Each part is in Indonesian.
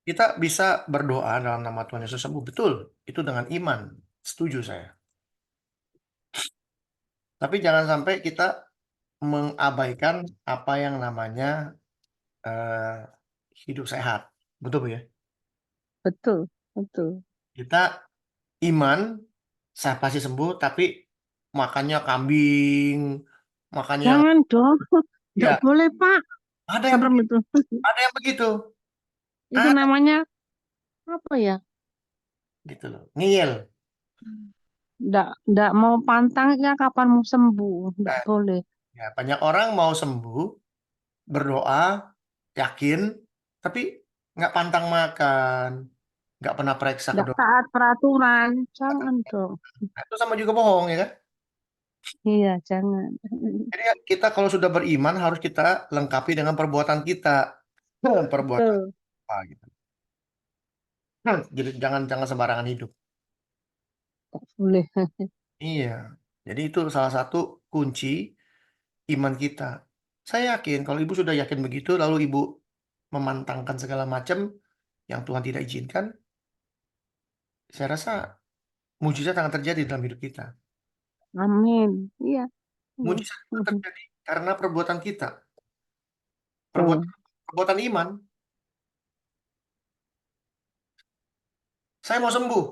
Kita bisa berdoa dalam nama Tuhan Yesus sembuh. Betul. Itu dengan iman. Setuju saya. Tapi jangan sampai kita mengabaikan apa yang namanya eh, hidup sehat. Betul Bu, ya? Betul, betul. Kita iman, saya pasti sembuh, tapi makannya kambing, makannya yang Jangan dong, nggak ya boleh Pak. ada yang Serem begitu, itu. ada yang begitu, Itu ada namanya apa ya? gitu loh, ngiyel. Nggak mau pantangnya kapan mau sembuh, nggak Nah, boleh. ya, banyak orang mau sembuh, berdoa, yakin, tapi nggak pantang makan, nggak pernah periksa ke Nggak dokter. taat peraturan, jangan dong. Nah, itu sama juga bohong ya kan? Iya, jangan. Jadi ya, kita kalau sudah beriman harus kita lengkapi dengan perbuatan kita. Perbuatan Betul, apa gitu. Jadi jangan jangan sembarangan hidup. nggak boleh. Iya. Jadi itu salah satu kunci iman kita. Saya yakin kalau ibu sudah yakin begitu, lalu ibu memantangkan segala macam yang Tuhan tidak izinkan, saya rasa mujizat akan terjadi dalam hidup kita. Amin. Iya, iya. Mujizat akan terjadi karena perbuatan kita, perbuatan Betul. perbuatan iman. Saya mau sembuh.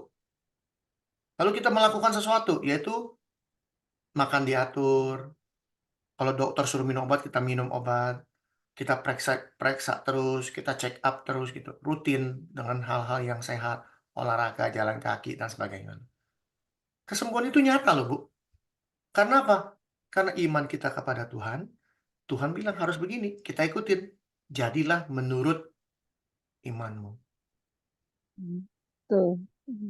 Lalu kita melakukan sesuatu, yaitu makan diatur. Kalau dokter suruh minum obat, kita minum obat. Kita periksa periksa terus, kita check up terus gitu, rutin dengan hal-hal yang sehat, olahraga, jalan kaki dan sebagainya. Kesembuhan itu nyata loh, Bu. Karena apa? Karena iman kita kepada Tuhan, Tuhan bilang harus begini, kita ikutin. Jadilah menurut imanmu. Betul.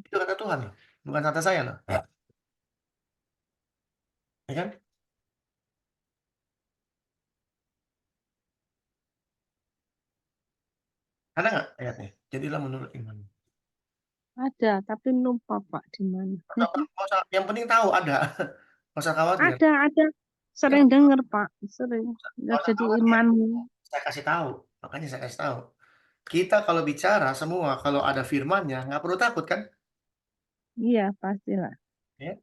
Itu kata Tuhan loh, bukan kata saya loh. Ya kan? Ada nggak ayatnya? Jadilah menurut imanmu. Ada, tapi lupa Pak di mana. Yang penting tahu ada. Nggak usah khawatir. Ada. Yang Sering penting dengar Pak, sering. nggak Nggak usah jadi khawatir. imanmu. Saya kasih tahu. Makanya saya kasih tahu. Kita kalau bicara semua, kalau ada firmannya, nggak perlu takut kan? Iya, pastilah. Ya.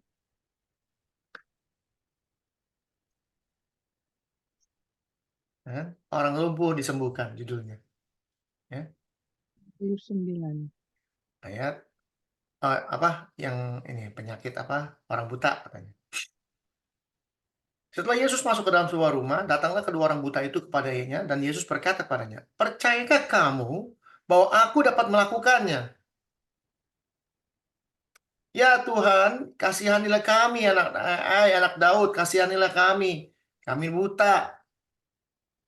Kan? Orang lumpuh disembuhkan judulnya. Ya. 29. Ayat apa yang ini penyakit apa orang buta katanya. Setelah Yesus masuk ke dalam sebuah rumah, datanglah kedua orang buta itu kepadanya dan Yesus berkata kepadanya, "Percayakah kamu bahwa aku dapat melakukannya? Ya Tuhan, kasihanilah kami anak Daud, kasihanilah kami. Kami buta."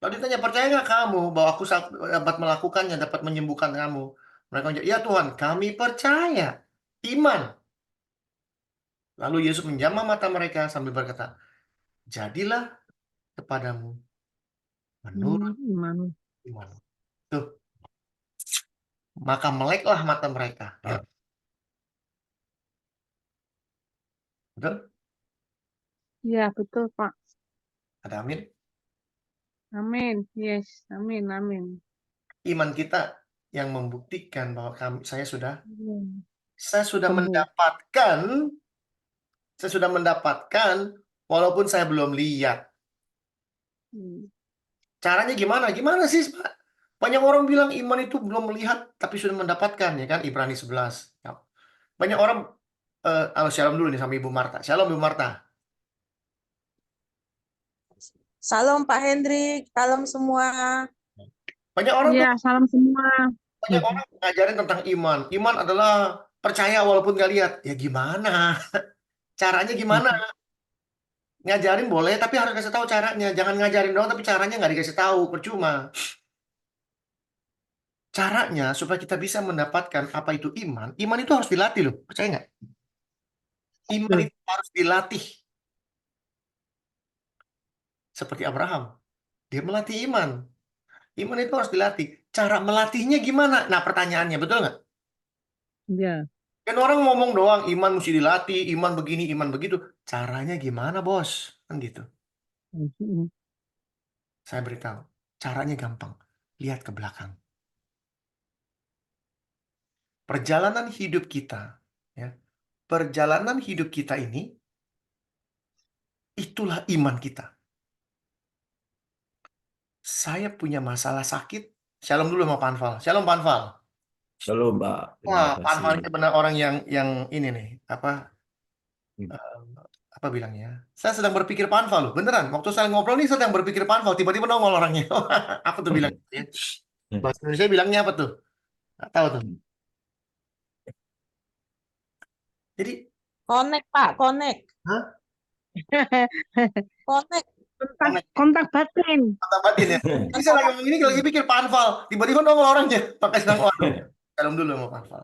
Lalu ditanya, "Percaya nggak kamu bahwa aku dapat melakukannya, dapat menyembuhkan kamu?" Mereka menjawab, "Ya Tuhan, kami percaya." Iman. Lalu Yesus menjamah mata mereka sambil berkata, "Jadilah kepadamu menurut Menurut iman. iman." Tuh, maka meleklah mata mereka. Ya. Betul? Iya, betul Pak. Ada amin. Amin. Yes, amin, amin. Iman kita yang membuktikan bahwa Iya. saya sudah Sembuh. mendapatkan, walaupun saya belum lihat. Hmm. Caranya gimana? Gimana sih, Pak? Banyak orang bilang iman itu belum melihat tapi sudah mendapatkan, ya kan? Ibrani 11. Ya. Banyak orang shalom dulu nih sama Ibu Marta. Shalom Ibu Marta. Salam Pak Hendrik, salam semua. Banyak orang Iya, tuh, salam semua. banyak orang ngajarin tentang iman. Iman adalah percaya walaupun nggak lihat. Ya gimana? Caranya gimana? Ngajarin boleh, tapi harus kasih tahu caranya. Jangan ngajarin doang, tapi caranya nggak dikasih tahu. Percuma. Caranya supaya kita bisa mendapatkan apa itu iman. Iman itu harus dilatih loh. Percaya nggak? Iman Betul. itu harus dilatih. Seperti Abraham. Dia melatih iman. Iman itu harus dilatih. Cara melatihnya gimana? Nah pertanyaannya, betul nggak? Iya. Kan orang ngomong doang, iman mesti dilatih, iman begini, iman begitu. Caranya gimana, bos? Kan gitu. Mhm. Saya beritahu. Caranya gampang. Lihat ke belakang. perjalanan hidup kita, ya, perjalanan hidup kita ini, itulah iman kita. Saya punya masalah sakit. Shalom dulu sama Panval. Shalom Panval. Halo Mbak, terima Wah, Panval kasih. ini benar orang yang ini nih, apa bilangnya? Saya sedang berpikir Panval loh, beneran. Waktu saya ngobrol nih sedang berpikir Panval, tiba-tiba nongol orangnya. Apa tuh bilang? Ya? Bahasa Indonesia bilangnya apa tuh? Nggak tahu tuh. Jadi, Connect, Pak, connect. hah? Connect. kontak batin. Kata batin ya. Ini saya lagi ngomong ini lagi pikir Panval, tiba-tiba nongol orangnya. Pakai sedang waduh. Salam dulu sama Panval.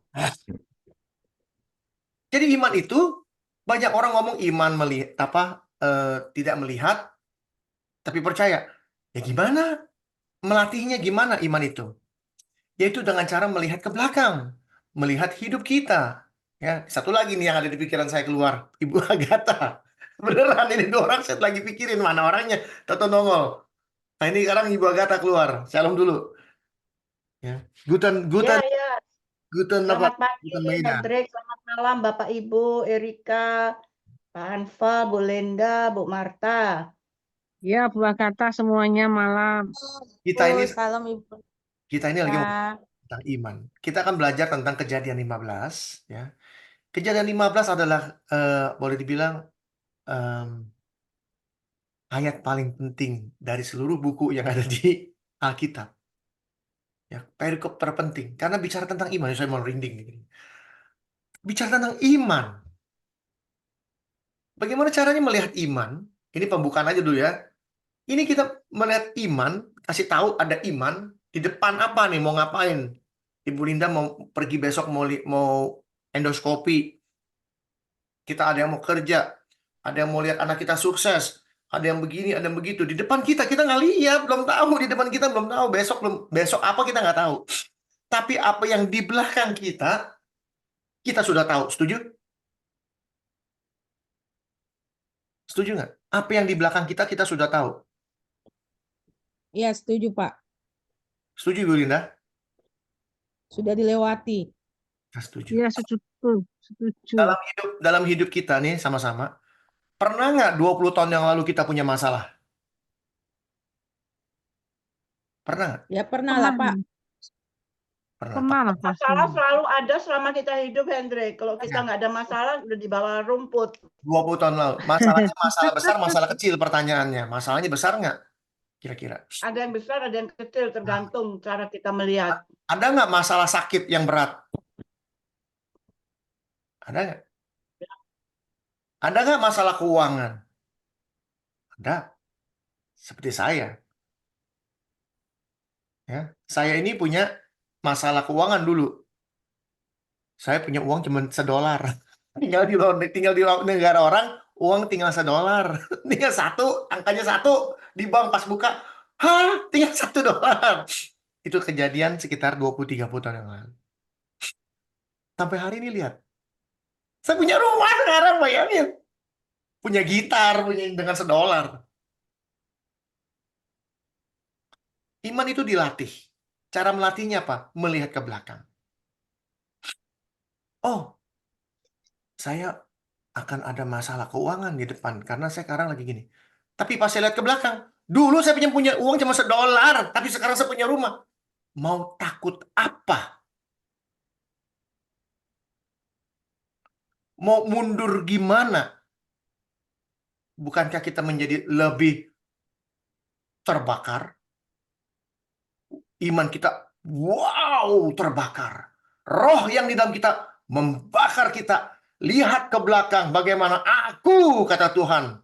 Jadi iman itu banyak orang ngomong iman melihat tidak melihat tapi percaya. Ya gimana? Melatihnya gimana iman itu? Yaitu dengan cara melihat ke belakang, melihat hidup kita. Ya, satu lagi nih yang ada di pikiran saya keluar, Ibu Agatha. Beneran ini dua orang saya lagi pikirin mana orangnya, tato nongol. Nah ini sekarang Ibu Agatha keluar. Shalom dulu. Ya, Guten, Ya, Guten, ya. Guten apa? Selamat pagi, Guten Maida. Hendrik. Selamat malam, Bapak Ibu, Erika, Pak Hanfa, Bu Lenda, Bu Marta. Ya, Bu Agatha semuanya malam. Kita ini Salam Ibu. lagi mau Ya. tentang iman. Kita akan belajar tentang Kejadian 15 ya. Kejadian 15 adalah boleh dibilang em, ayat paling penting dari seluruh buku yang ada di Alkitab. Ya, perikop terpenting karena bicara tentang iman. Saya mau merinding nih. Bicara tentang iman. Bagaimana caranya melihat iman? Ini pembukaan aja dulu ya. Ini kita melihat iman, kasih tahu ada iman di depan apa nih mau ngapain? Ibu Linda mau pergi besok mau endoskopi. Kita ada yang mau kerja, ada yang mau lihat anak kita sukses, ada yang begini, ada yang begitu. Di depan kita nggak lihat, belum tahu di depan kita belum tahu besok apa kita nggak tahu. Tapi apa yang di belakang kita sudah tahu. Setuju? Setuju nggak? Apa yang di belakang kita sudah tahu. Iya, setuju, Pak. Setuju, Ibu Linda? Sudah dilewati. Saya setuju. Ya, setuju. Dalam hidup kita nih sama-sama, pernah nggak 20 tahun yang lalu kita punya masalah? Pernah nggak? Ya pernah lah, Pak. Pernah. Pernah lah pasti. Masalah selalu ada selama kita hidup, Hendrik. Kalau kita nggak ada masalah, udah di bawah rumput. 20 tahun lalu. Masalahnya masalah besar, masalah kecil pertanyaannya. Masalahnya besar nggak? Kira-kira. Ada yang besar, ada yang kecil, tergantung cara kita melihat. Ada nggak masalah sakit yang berat? Ada nggak? Ada nggak masalah keuangan? Ada. Seperti saya. Ya, saya ini punya masalah keuangan dulu. Saya punya uang cuma $1. Tinggal di negara orang, uang tinggal $1. Tinggal satu, angkanya satu di bank pas buka. Hah, tinggal $1. Itu kejadian sekitar 20-30 tahun yang lalu. Sampai hari ini lihat. Saya punya rumah sekarang, bayangin. Punya gitar, punya dengan $1. Iman itu dilatih. Cara melatihnya apa? Melihat ke belakang. Oh, saya akan ada masalah keuangan di depan karena saya sekarang lagi gini. Tapi pas saya lihat ke belakang, dulu saya punya uang cuma $1, tapi sekarang saya punya rumah. Mau takut apa? Mau mundur gimana? Bukankah kita menjadi lebih terbakar? Iman kita, wow, terbakar. Roh yang di dalam kita membakar kita. Lihat ke belakang bagaimana aku, kata Tuhan,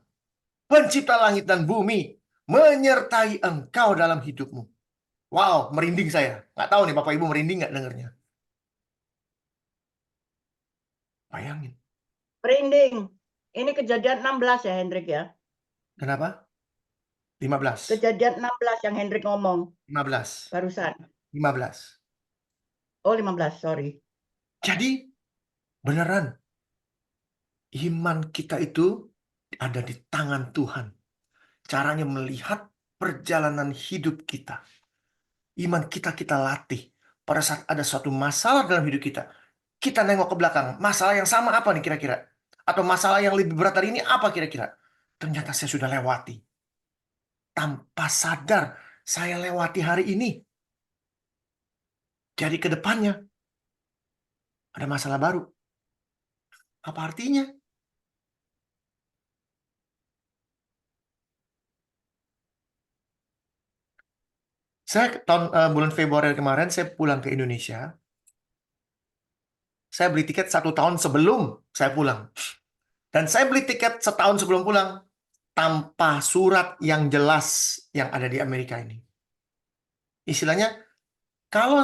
pencipta langit dan bumi, menyertai engkau dalam hidupmu. Wow, merinding saya. Nggak tahu nih Bapak Ibu merinding nggak dengarnya? Bayangin. Merinding. Ini kejadian 16 ya, Hendrik ya. Kenapa? 15. Kejadian 16 yang Hendrik ngomong 15. barusan. 15. Oh, 15, sorry. Jadi, beneran. Iman kita itu ada di tangan Tuhan. Caranya melihat perjalanan hidup kita. Iman kita latih. Pada saat ada suatu masalah dalam hidup kita, Kita nengok ke belakang, masalah yang sama apa nih kira-kira? Atau masalah yang lebih berat dari ini apa kira-kira? Ternyata saya sudah lewati. Tanpa sadar, saya lewati hari ini. Jadi ke depannya, ada masalah baru. Apa artinya? Saya bulan Februari kemarin, saya pulang ke Indonesia. Saya beli tiket 1 tahun sebelum saya pulang. Dan saya beli tiket setahun sebelum pulang. Tanpa surat yang jelas yang ada di Amerika ini. Istilahnya, kalau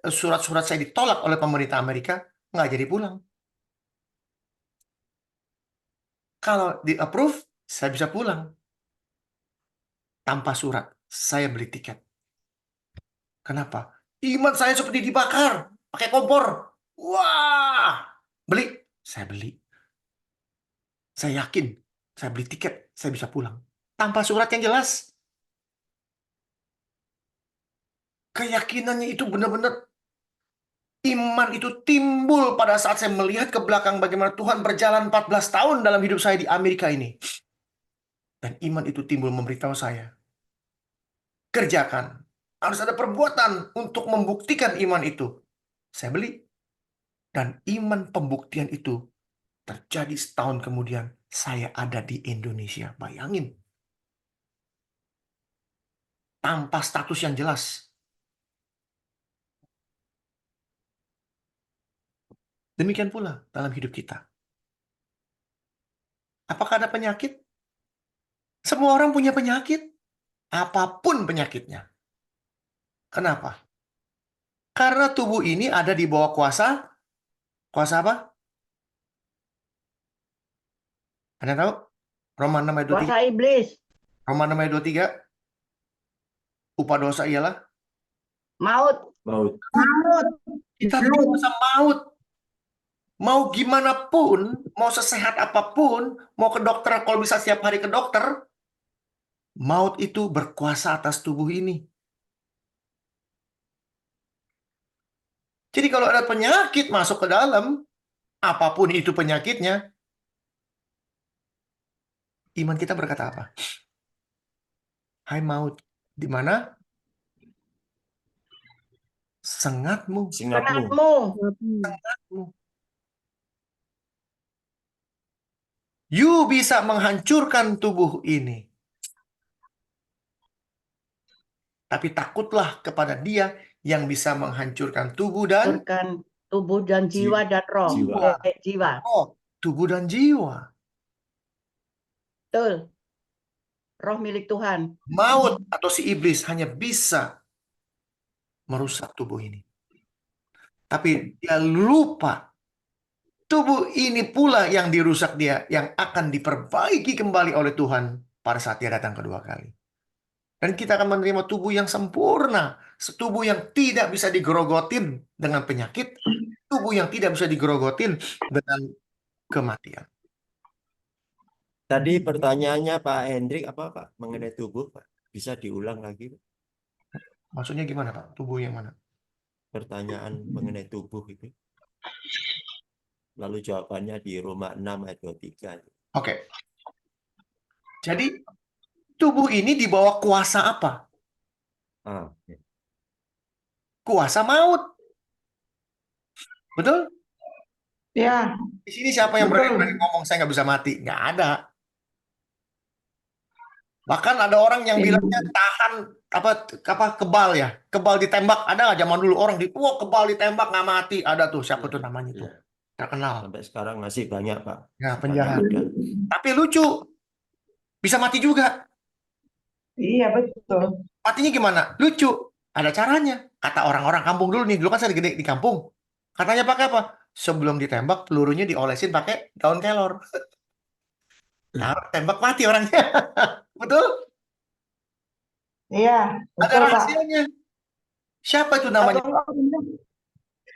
surat-surat saya ditolak oleh pemerintah Amerika, nggak jadi pulang. Kalau di-approve, saya bisa pulang. Tanpa surat, saya beli tiket. Kenapa? Iman saya seperti dibakar, pakai kompor. Wah, beli. Saya beli. Saya yakin, saya beli tiket, saya bisa pulang. Tanpa surat yang jelas. Keyakinannya itu benar-benar iman itu timbul pada saat saya melihat ke belakang bagaimana Tuhan berjalan 14 tahun dalam hidup saya di Amerika ini. Dan iman itu timbul memberitahu saya, kerjakan. Harus ada perbuatan untuk membuktikan iman itu. Saya beli. Dan iman pembuktian itu terjadi setahun kemudian saya ada di Indonesia. Bayangin. Tanpa status yang jelas. Demikian pula dalam hidup kita. Apakah ada penyakit? Semua orang punya penyakit. Apapun penyakitnya. Kenapa? Karena tubuh ini ada di bawah kuasa. Kuasa apa? Anda tahu? Roma 6 ayat 23. Kuasa iblis, Roma 6 ayat 23. Upah dosa ialah maut. Maut. kita punya kuasa maut. Mau gimana pun, mau sesehat apapun, mau ke dokter, kalau bisa setiap hari ke dokter, maut itu berkuasa atas tubuh ini. Jadi kalau ada penyakit masuk ke dalam, apapun itu penyakitnya, iman kita berkata apa? Hai maut, di mana sengatmu? Sengatmu. Penatmu. You bisa menghancurkan tubuh ini. Tapi takutlah kepada Dia yang bisa menghancurkan tubuh dan Hancurkan tubuh dan jiwa dan roh. Jiwa. Jiwa. roh. Tubuh dan jiwa. Betul. Roh milik Tuhan. Maut atau si iblis hanya bisa merusak tubuh ini. Tapi dia lupa tubuh ini pula yang dirusak dia, yang akan diperbaiki kembali oleh Tuhan pada saat dia datang kedua kali. Dan kita akan menerima tubuh yang sempurna, tubuh yang tidak bisa digerogotin dengan penyakit, tubuh yang tidak bisa digerogotin dengan kematian. Tadi pertanyaannya Pak Hendrik apa Pak mengenai tubuh Pak? Bisa diulang lagi Pak? Maksudnya gimana Pak? Tubuh yang mana? Pertanyaan mengenai tubuh itu. Lalu jawabannya di Roma 6 ayat 23. Oke. Jadi tubuh ini di bawah kuasa apa? Ah, ya. Kuasa maut. Betul? Ya, Di sini siapa yang berani ngomong saya nggak bisa mati? Nggak ada. Bahkan ada orang yang bilangnya tahan apa kebal ya, kebal ditembak. Ada nggak zaman dulu orang wah kebal ditembak nggak mati? Ada tuh siapa tuh namanya tuh? Iya. Terkenal. Sampai sekarang masih banyak Pak. Ya Banyak penjahat. juga. Tapi lucu, bisa mati juga. iya betul. Matinya gimana? Lucu. Ada caranya. Kata orang-orang kampung dulu nih, dulu kan saya gede di kampung. Katanya pakai apa? Sebelum ditembak, pelurunya diolesin pakai daun kelor. Taruh, tembak mati orangnya. Betul? Iya, Ada betul Pak. rahasianya. Siapa itu namanya?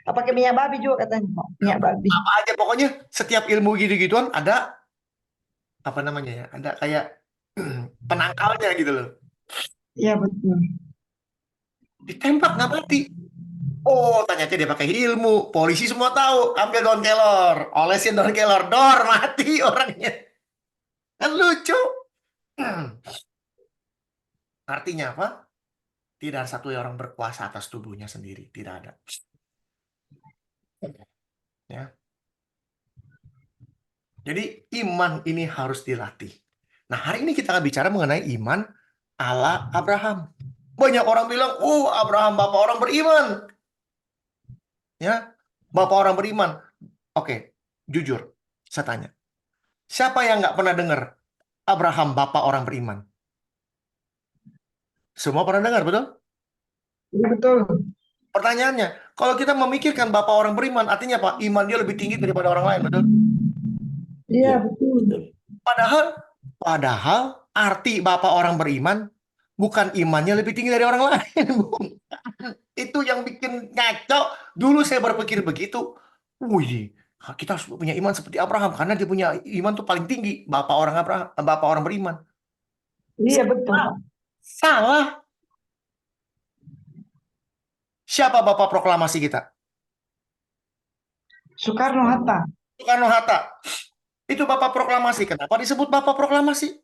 Apa pakai minyak babi juga katanya Pak. Minyak babi. Apa aja pokoknya setiap ilmu gitu-gituan ada apa namanya ya? Ada kayak penangkalnya gitu loh. Iya betul. Ditembak nggak mati. Oh, ternyata dia pakai ilmu. Polisi semua tahu. Ambil daun kelor. Olesin daun kelor. Dor, mati orangnya. Kan lucu. Artinya apa? Tidak ada satu orang berkuasa atas tubuhnya sendiri. Tidak ada. Ya. Jadi iman ini harus dilatih. Nah, hari ini kita akan bicara mengenai iman ala Abraham. Banyak orang bilang, "Oh, Abraham bapak orang beriman." Ya, bapak orang beriman. Oke, jujur, saya tanya. Siapa yang nggak pernah dengar Abraham bapak orang beriman? Semua pernah dengar, betul? Iya, betul. Pertanyaannya, kalau kita memikirkan bapak orang beriman, artinya apa? Iman dia lebih tinggi daripada orang lain, betul? Iya, betul. Betul. Padahal arti bapak orang beriman bukan imannya lebih tinggi dari orang lain. Itu yang bikin ngaco. Dulu saya berpikir begitu. Wih, kita harus punya iman seperti Abraham karena dia punya iman tuh paling tinggi. Bapak orang beriman. Iya, betul. Salah. Siapa bapak proklamasi kita? Soekarno-Hatta. Soekarno-Hatta. Itu bapak proklamasi. Kenapa disebut bapak proklamasi?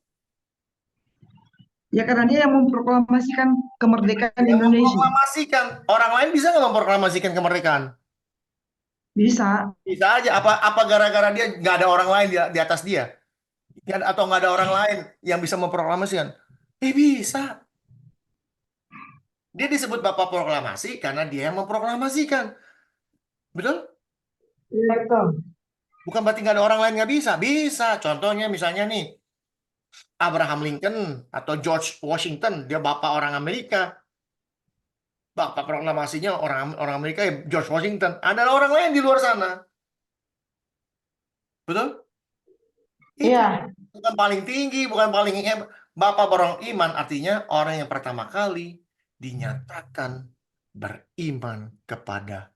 Ya, karena dia yang memproklamasikan kemerdekaan Yang Indonesia. memproklamasikan. Orang lain bisa nggak memproklamasikan kemerdekaan? Bisa. Bisa aja. Apa gara-gara dia nggak ada orang lain di atas dia? Atau nggak ada orang lain yang bisa memproklamasikan? Bisa. Dia disebut bapak proklamasi karena dia yang memproklamasikan. Betul? Iya, betul. Bukan berarti nggak ada orang lain nggak bisa. Bisa. Contohnya misalnya nih, Abraham Lincoln atau George Washington, dia bapak orang Amerika. Bapak proklamasinya orang Amerika ya George Washington. Ada orang lain di luar sana. Betul? Itu Iya. bukan paling tinggi, bukan paling hebat. Bapak orang iman artinya orang yang pertama kali dinyatakan beriman kepada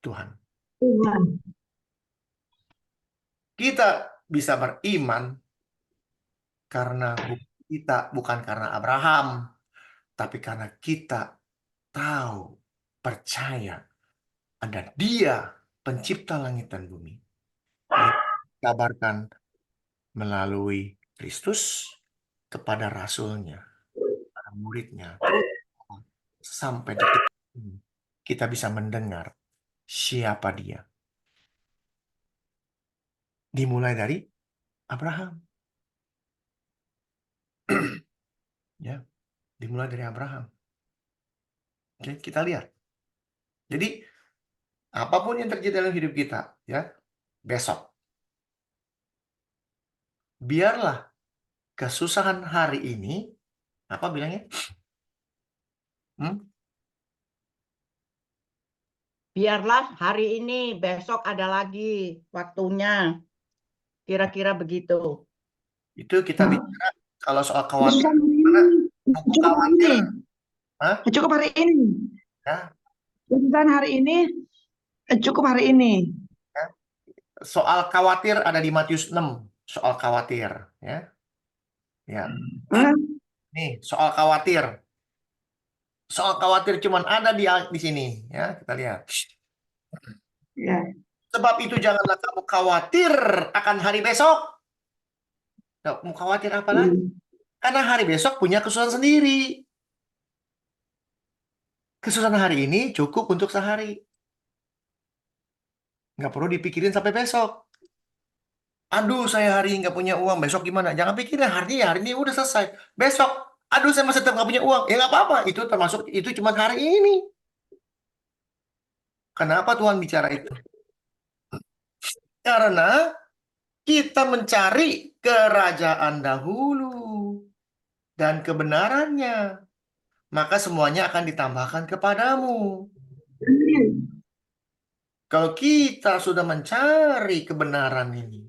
Tuhan. Tuhan. Kita bisa beriman karena kita bukan karena Abraham, tapi karena kita tahu, percaya ada Dia pencipta langit dan bumi. Yang dikabarkan melalui Kristus kepada rasulnya, para muridnya. Sampai detik ini kita bisa mendengar siapa Dia. Dimulai dari Abraham. Ya, dimulai dari Abraham. Oke, kita lihat. Jadi apapun yang terjadi dalam hidup kita, ya, besok biarlah kesusahan hari ini, apa bilangnya? Biarlah hari ini, besok ada lagi waktunya. Kira-kira begitu. Itu kita bicara kalau soal khawatir. Kesusahan hari Karena ini. buku Cukup hari khawatir. ini. Hah? Cukup hari ini. Ya, Kesusahan hari ini. Cukup hari ini. ya. Soal khawatir ada di Matius 6. Soal khawatir. Ya. Ya. Hah? Nih, soal khawatir. Soal khawatir cuman ada di sini. Ya, kita lihat. Ya. Sebab itu janganlah kamu khawatir akan hari besok. Kamu khawatir apa lagi? Karena hari besok punya kesusahan sendiri. Kesusahan hari ini cukup untuk sehari. Nggak perlu dipikirin sampai besok. Aduh, saya hari ini nggak punya uang. Besok gimana? Jangan pikirin hari ini udah selesai. Besok, aduh saya masih tetap nggak punya uang. Ya nggak apa-apa. Itu termasuk, itu cuma hari ini. Kenapa Tuhan bicara itu? Karena kita mencari kerajaan dahulu dan kebenarannya. Maka semuanya akan ditambahkan kepadamu. Kalau kita sudah mencari kebenaran ini,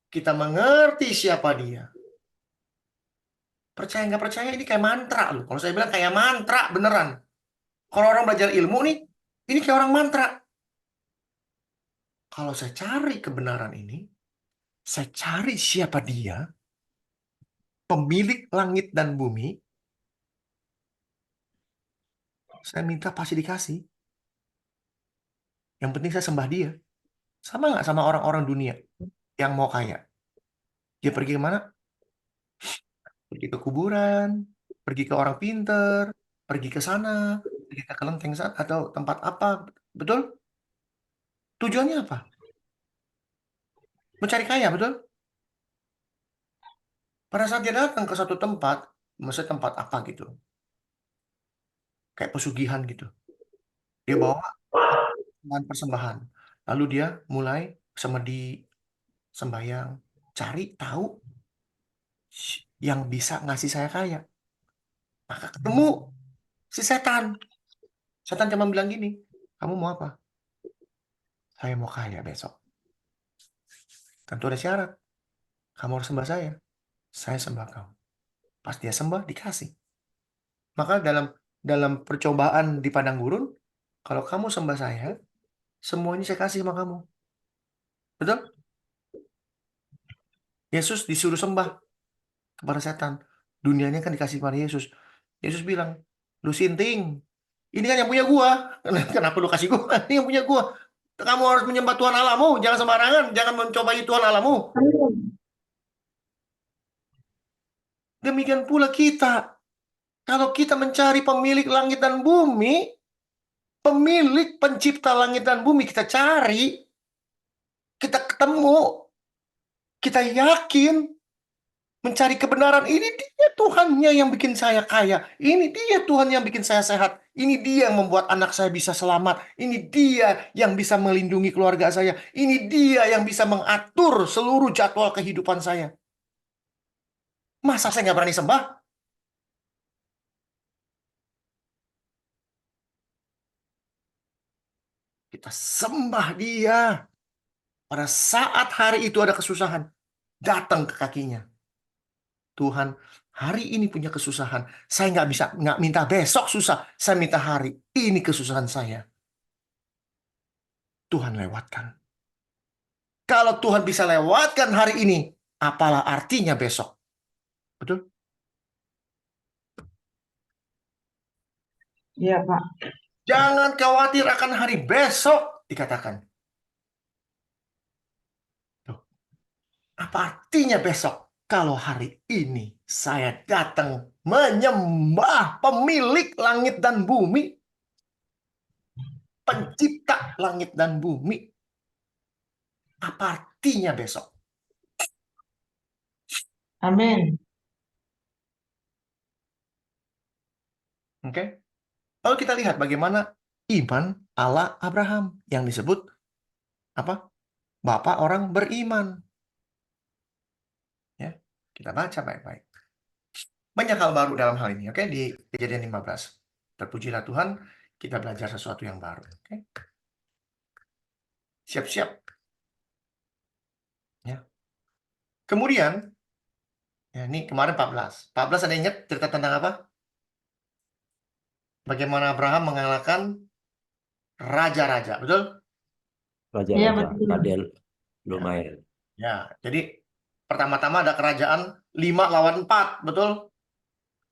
kita mengerti siapa Dia. Percaya nggak percaya ini kayak mantra loh. Kalau saya bilang kayak mantra beneran. Kalau orang belajar ilmu nih, ini kayak orang mantra. Kalau saya cari kebenaran ini, saya cari siapa Dia, pemilik langit dan bumi, saya minta pasti dikasih. Yang penting saya sembah dia. Sama nggak sama orang-orang dunia yang mau kaya? Dia pergi kemana? Pergi ke kuburan, pergi ke orang pinter, pergi ke sana, pergi ke kelenteng sana, atau tempat apa. Betul? Tujuannya apa? Mencari kaya, betul? Pada saat dia datang ke satu tempat, maksudnya tempat apa gitu, kayak pesugihan gitu. Dia bawa persembahan. Lalu dia mulai semedi, sembahyang, cari tahu yang bisa ngasih saya kaya. Maka ketemu si setan. Setan cuma bilang gini, kamu mau apa? Saya mau kaya besok. Tentu ada syarat. Kamu harus sembah saya sembah kamu. Pas dia sembah, dikasih. Maka dalam percobaan di padang gurun, kalau kamu sembah saya, semuanya saya kasih sama kamu. Betul? Yesus disuruh sembah kepada setan. Dunianya kan dikasih kepada Yesus. Yesus bilang, lu sinting. Ini kan yang punya gua. Kenapa lu kasih gua? Ini yang punya gua. Kamu harus menyembah Tuhan Allahmu. Jangan sembarangan. Jangan mencobai Tuhan Allahmu. Demikian pula kita. Kalau kita mencari pemilik langit dan bumi, pemilik pencipta langit dan bumi kita cari, kita ketemu, kita yakin, mencari kebenaran, ini dia Tuhannya yang bikin saya kaya. Ini dia Tuhan yang bikin saya sehat. Ini dia yang membuat anak saya bisa selamat. Ini dia yang bisa melindungi keluarga saya. Ini dia yang bisa mengatur seluruh jadwal kehidupan saya. Masa saya nggak berani sembah? Kita sembah dia. Pada saat hari itu ada kesusahan, datang ke kakinya. Tuhan, hari ini punya kesusahan. Saya nggak minta besok susah. Saya minta hari ini kesusahan saya. Tuhan lewatkan. Kalau Tuhan bisa lewatkan hari ini, apalah artinya besok? Betul? Iya, Pak. Jangan khawatir akan hari besok, dikatakan. Tuh. Apa artinya besok? Kalau hari ini saya datang menyembah pemilik langit dan bumi, pencipta langit dan bumi, apa artinya besok? Amin. Oke? Lalu kita lihat bagaimana iman ala Abraham yang disebut apa? Bapak orang beriman. Ya, kita baca baik-baik. Banyak hal baru dalam hal ini, oke? Di Kejadian 15. Terpujilah Tuhan, kita belajar sesuatu yang baru, oke? Siap-siap. Ya. Kemudian, ya ini kemarin 14. 14 ada ingat cerita tentang apa? Bagaimana Abraham mengalahkan raja-raja, betul? Iya, Raja-raja, betul. Kadel, lumayan. Ya, jadi pertama-tama ada kerajaan 5 lawan 4, betul?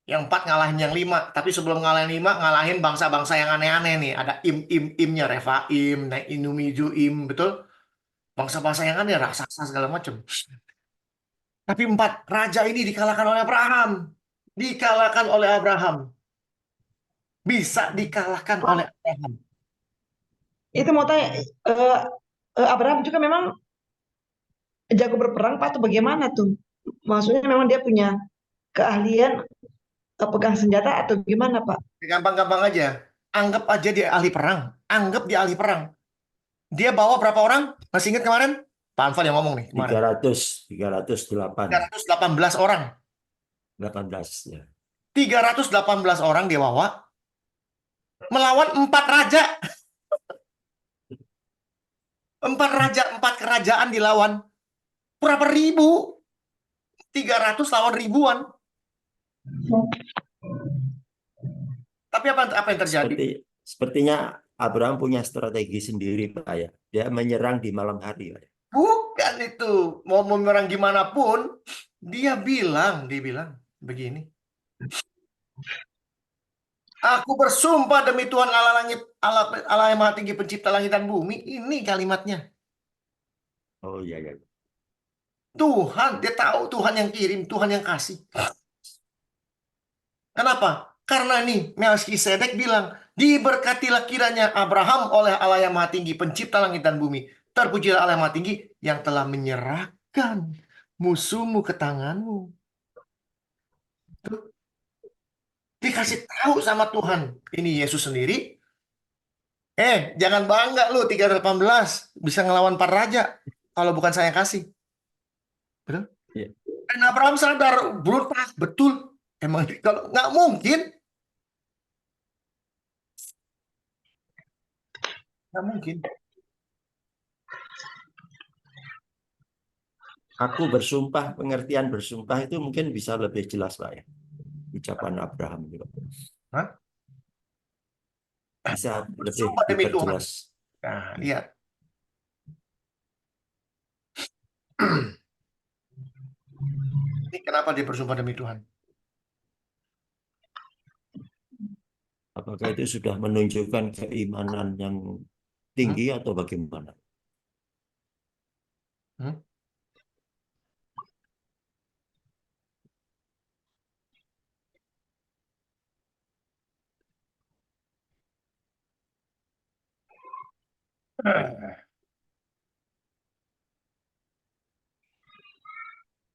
Yang 4 ngalahin yang 5, tapi sebelum ngalahin 5, ngalahin bangsa-bangsa yang aneh-aneh nih. Ada imnya, Refaim, Inumijuim, betul? Bangsa-bangsa yang aneh, raksasa segala macam. Tapi 4 raja ini dikalahkan oleh Abraham. Dikalahkan oleh Abraham. Bisa dikalahkan oleh Abraham. Itu mau tanya, Abraham juga memang jago berperang, Pak, atau bagaimana tuh? Maksudnya memang dia punya keahlian pegang senjata atau gimana, Pak? Gampang-gampang aja. Anggap aja dia ahli perang. Anggap dia ahli perang. Dia bawa berapa orang? Masih ingat kemarin? Pak Anfal yang ngomong nih kemarin. 308, 318 orang. 18 ya. 318 orang dia bawa melawan 4 raja. 4 raja, 4 kerajaan dilawan. Berapa ribu? 300 lawan ribuan. Tapi apa yang terjadi? Sepertinya Abraham punya strategi sendiri, Pak ya. Dia menyerang di malam hari, Pak. Bukan itu. Mau menyerang gimana pun, dia bilang begini. Aku bersumpah demi Tuhan Allah langit, Allah yang Maha Tinggi pencipta langit dan bumi. Ini kalimatnya. Oh iya, iya. Tuhan, dia tahu Tuhan yang kirim, Tuhan yang kasih. Kenapa? Karena nih Melkisedek bilang, diberkatilah kiranya Abraham oleh Allah yang Maha Tinggi, pencipta langit dan bumi. Terpujilah Allah yang Maha Tinggi yang telah menyerahkan musuhmu ke tanganmu. Tuh, dikasih tahu sama Tuhan. Ini Yesus sendiri. Jangan bangga lu 318 bisa ngelawan para raja kalau bukan saya yang kasih. Betul? Iya. Dan Abraham sadar, brutal, betul. Emang kalau nggak mungkin, nggak mungkin. Aku bersumpah, pengertian bersumpah itu mungkin bisa lebih jelas, Pak ya. Ucapan Abraham juga. Hah? Bisa lebih Bersumpah demi Tuhan. diperjelas. Nah, lihat. Ini kenapa dia bersumpah demi Tuhan? Apakah itu sudah menunjukkan keimanan yang tinggi atau bagaimana? Hmm?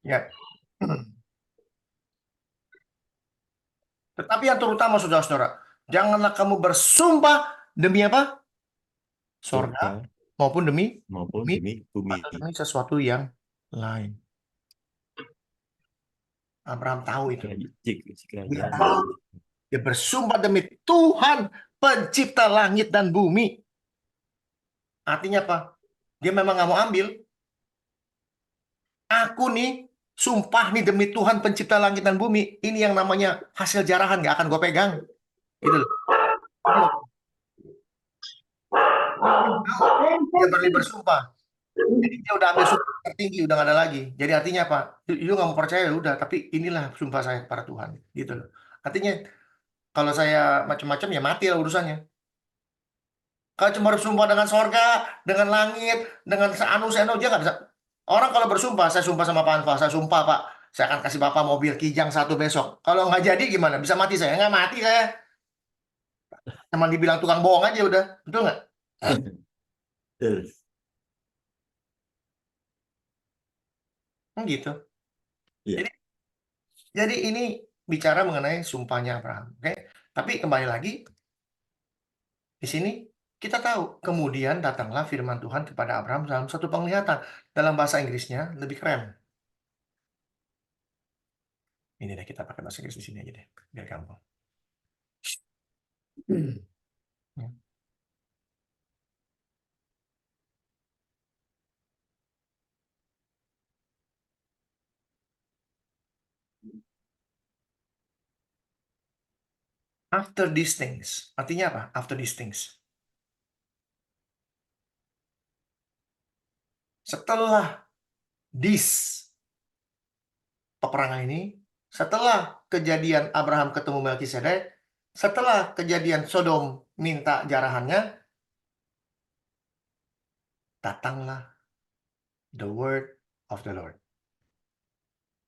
Ya. Tetapi yang terutama saudara-saudara, janganlah kamu bersumpah demi apa? Sorga Surga maupun demi maupun bumi demi bumi. atau demi sesuatu yang lain. Abraham tahu itu. Jika Dia bersumpah demi Tuhan pencipta langit dan bumi. Artinya apa? Dia memang nggak mau ambil. Aku nih, sumpah nih demi Tuhan pencipta langit dan bumi. Ini yang namanya hasil jarahan, nggak akan gue pegang. Gitu loh. Dia berani bersumpah. Jadi dia udah ambil sumpah tertinggi, udah nggak ada lagi. Jadi artinya apa? Lu nggak mau percaya, ya udah. Tapi inilah sumpah saya kepada Tuhan. Gitu loh. Artinya kalau saya macam-macam ya mati lah urusannya. Kalau cuma bersumpah dengan sorga, dengan langit, dengan seanu seno dia nggak bisa. Orang kalau bersumpah, saya sumpah sama Pak Anfa, saya sumpah Pak, saya akan kasih Bapak mobil Kijang 1 besok. Kalau nggak jadi gimana? Bisa mati saya? Nggak mati saya. Cuma dibilang tukang bohong aja udah. Betul nggak? Kan gitu. Iya. Jadi ini bicara mengenai sumpahnya Abraham. Oke? Tapi kembali lagi, di sini kita tahu. Kemudian datanglah firman Tuhan kepada Abraham dalam satu penglihatan. Dalam bahasa Inggrisnya lebih keren. Ini deh kita pakai bahasa Inggris di sini aja deh. Biar gampang. Ya. After these things. Artinya apa? After these things. Setelah this peperangan ini, setelah kejadian Abraham ketemu Melkisedek, setelah kejadian Sodom minta jarahannya, datanglah the word of the Lord.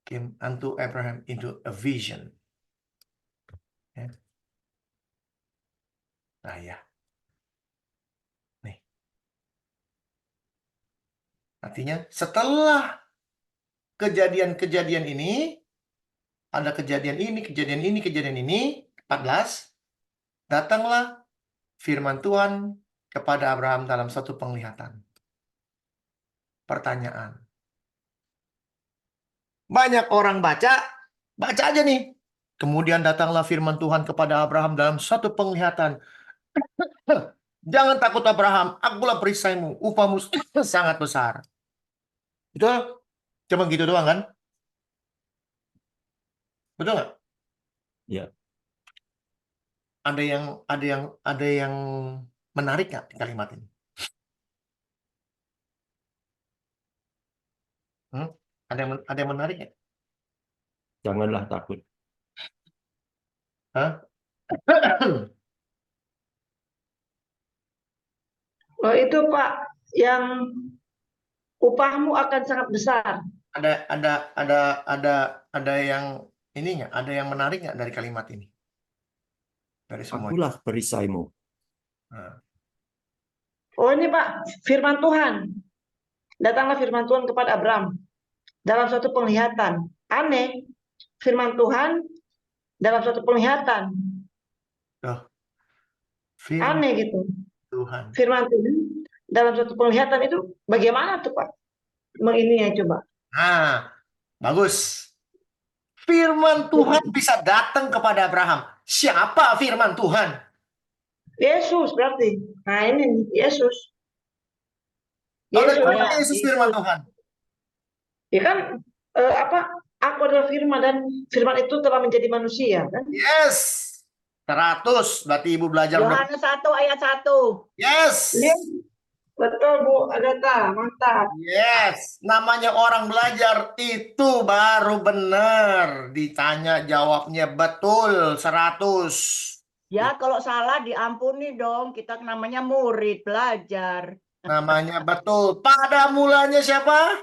Came unto Abraham into a vision. Ya. Nah ya. Nih. Artinya setelah kejadian-kejadian ini, ada kejadian ini, kejadian ini, kejadian ini, 14, datanglah firman Tuhan kepada Abraham dalam satu penglihatan. Pertanyaan. Banyak orang baca aja nih. Kemudian datanglah firman Tuhan kepada Abraham dalam satu penglihatan. Jangan takut Abraham, akulah perisaimu, upamu sangat besar. Betul? Cuma gitu doang kan? Betul nggak? Ya. Ada yang menarik nggak di kalimat ini? Ada yang menarik nggak? Janganlah takut. Hah? Oh, itu Pak, yang upahmu akan sangat besar. Ada yang ininya, ada yang menarik nggak dari kalimat ini? Dari semua. Akulah perisaimu. Nah, Oh, ini Pak, firman Tuhan. Datanglah firman Tuhan kepada Abraham dalam suatu penglihatan. Aneh, firman Tuhan dalam suatu penglihatan. tuh, firman Aneh gitu. Tuhan. Firman Tuhan dalam suatu penglihatan itu bagaimana tuh Pak? Mengininya coba. Nah, bagus. Firman Tuhan bisa datang kepada Abraham. Siapa firman Tuhan? Yesus berarti. Nah ini nih, Yesus. Kalau dari Yesus. mana Ya, Yesus Yesus. firman Tuhan? Ya kan apa? Aku adalah firman dan firman itu telah menjadi manusia kan? Yes. 100. Berarti Ibu belajar udah. Yohanes 1 ayat 1. Yes. Iya. Betul Bu Agatha, mantap. Yes. Namanya orang belajar itu baru benar. Ditanya jawabnya betul 100. Ya, kalau salah diampuni dong. Kita namanya murid, belajar. Namanya betul. Pada mulanya siapa?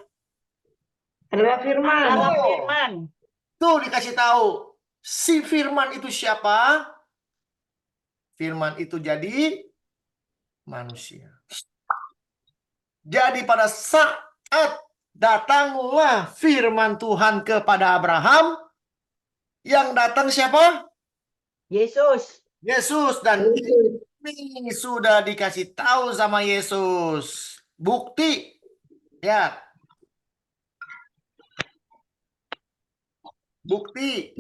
Adalah firman. Adalah firman. Tuh dikasih tahu. Si firman itu siapa? Firman itu jadi manusia. Jadi pada saat datanglah firman Tuhan kepada Abraham, yang datang siapa? Yesus. Yesus. Dan ini sudah dikasih tahu sama Yesus. Bukti. Ya. Bukti.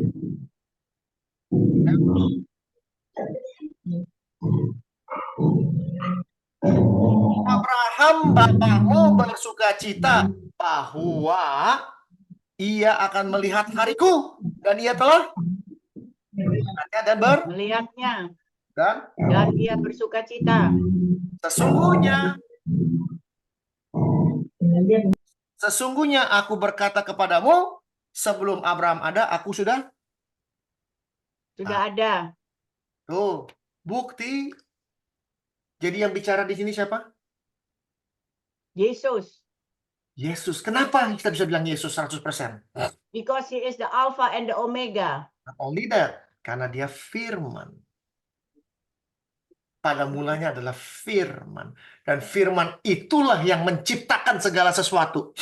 Abraham bapakmu bersukacita bahwa ia akan melihat hariku, dan ia telah Melihatnya. dan Dan ia bersukacita. sesungguhnya aku berkata kepadamu, sebelum Abraham ada, aku sudah. Sudah ada. Tuh, bukti. Jadi yang bicara di sini siapa? Yesus. Yesus. Kenapa kita bisa bilang Yesus 100%? Because he is the Alpha and the Omega. Not only that, karena dia firman. Pada mulanya adalah firman. Dan firman itulah yang menciptakan segala sesuatu.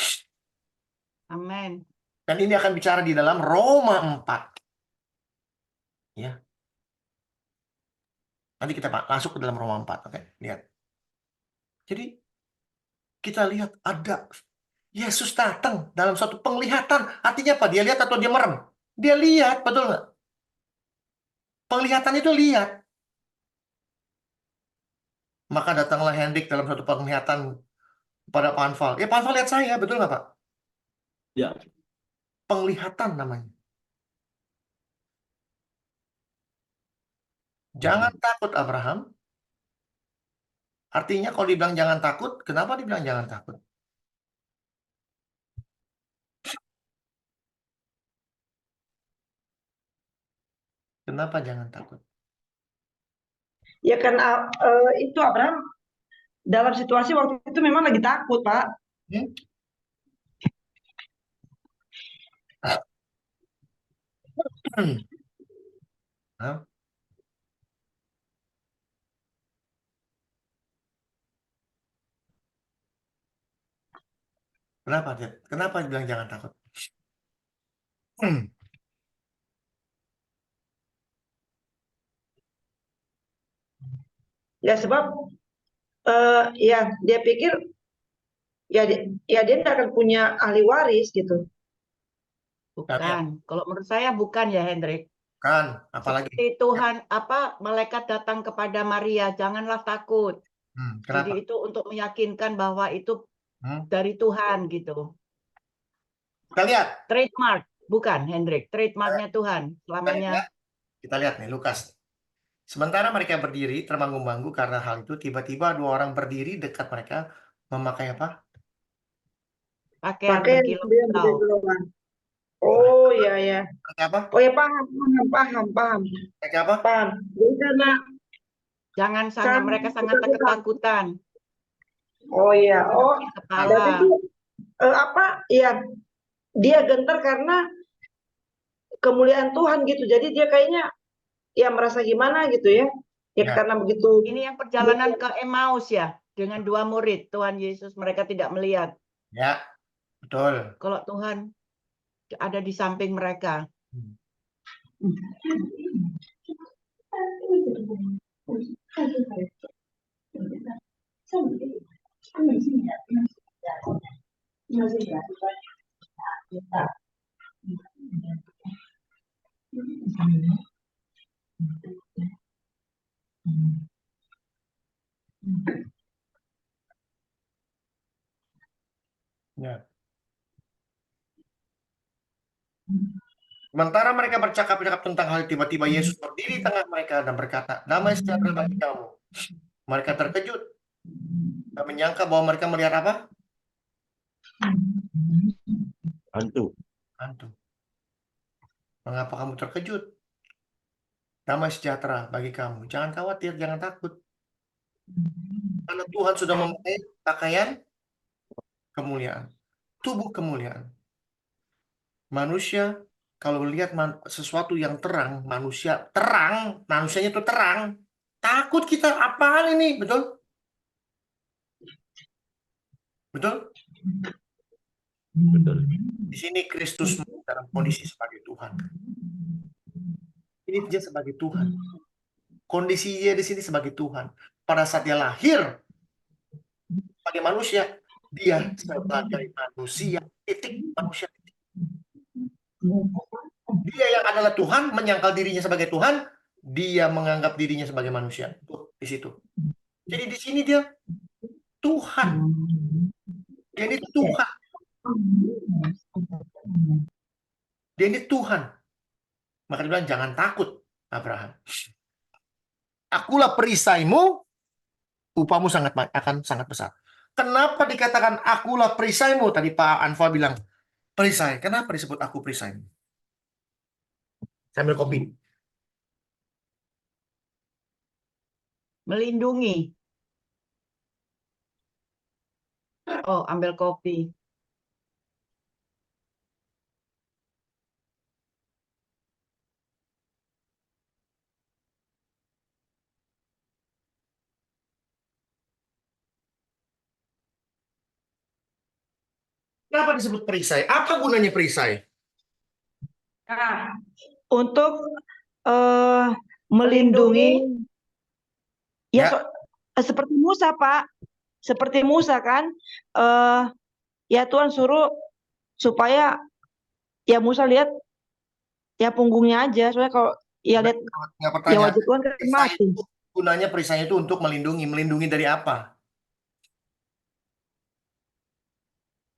Amin. Dan ini akan bicara di dalam Roma 4. Ya. Nanti kita masuk ke dalam Roma 4. Oke, lihat. Jadi, kita lihat ada Yesus datang dalam suatu penglihatan. Artinya apa? Dia lihat atau dia merem? Dia lihat, betul nggak? Penglihatan itu lihat. Maka datanglah Hendrik dalam suatu penglihatan kepada Pak Anfal. Ya, Pak Anfal lihat saya, betul nggak Pak? Ya. Penglihatan namanya. Jangan takut Abraham. Artinya kalau dibilang jangan takut, kenapa dibilang jangan takut? Kenapa jangan takut? Ya kan itu Abraham dalam situasi waktu itu memang lagi takut Pak. Hah? Kenapa dia? Kenapa bilang jangan takut? Ya sebab ya dia pikir ya dia tidak akan punya ahli waris gitu. Bukan. Kalau menurut saya bukan ya, Hendrik. Kan, apalagi? Seperti Tuhan, malaikat datang kepada Maria, janganlah takut. Kenapa? Jadi itu untuk meyakinkan bahwa itu dari Tuhan gitu. Kita lihat. Trademark, bukan Hendrik. Trademarknya Tuhan selamanya. Kita lihat nih, Lukas. Sementara mereka berdiri termangu-manggu karena hal itu, tiba-tiba dua orang berdiri dekat mereka memakai apa? Pakaian Pakai berkilau-kilau. Oh ya ya. Mereka apa? Oh ya paham, paham, paham, Mereka apa? paham. Jadi karena Mereka sangat ketakutan. ketakutan, Oh ya, oh kepala. berarti itu apa? Ya dia gentar karena kemuliaan Tuhan gitu. Jadi dia kayaknya ya merasa gimana gitu ya. Ya Ya. karena begitu. Ini yang perjalanan ke Emmaus ya, dengan 2 murid Tuhan Yesus, mereka tidak melihat Ya, betul. kalau Tuhan ada di samping mereka. Ya. Sementara mereka bercakap-cakap tentang hal, tiba-tiba Yesus berdiri di tengah mereka dan berkata, "Damai sejahtera bagi kamu." Mereka terkejut dan menyangka bahwa mereka melihat apa? Hantu. Hantu. Mengapa kamu terkejut? Damai sejahtera bagi kamu. Jangan khawatir, jangan takut. Karena Tuhan sudah memakai pakaian kemuliaan. Tubuh kemuliaan. Manusia, kalau lihat sesuatu yang terang, manusianya itu terang. Takut kita, apaan ini? Betul? Betul? Betul. Di sini Kristus dalam kondisi sebagai Tuhan. Ini dia sebagai Tuhan. Kondisi dia di sini sebagai Tuhan. Pada saat dia lahir sebagai manusia, dia sebagai manusia. Titik manusia. Dia yang adalah Tuhan menyangkal dirinya sebagai Tuhan, dia menganggap dirinya sebagai manusia. Tuh, di situ. Jadi di sini dia Tuhan. Dia ini Tuhan. Dia ini Tuhan. Maka dia bilang, jangan takut, Abraham. Akulah perisaimu, upamu akan sangat besar. Kenapa dikatakan akulah perisaimu? Tadi Pak Anfa bilang, perisai. Kenapa disebut aku perisaimu? Saya ambil kopi. Melindungi. Oh, ambil kopi. Kenapa disebut perisai? Apa gunanya perisai? Nah, untuk melindungi Ya. ya seperti Musa, Pak. Seperti Musa kan ya Tuhan suruh supaya ya Musa lihat ya punggungnya aja. Soalnya kalau ya lihat Nggak ya pertanyaan. wajah Tuhan kan Perisai mati. itu, gunanya perisai itu untuk melindungi. Melindungi dari apa?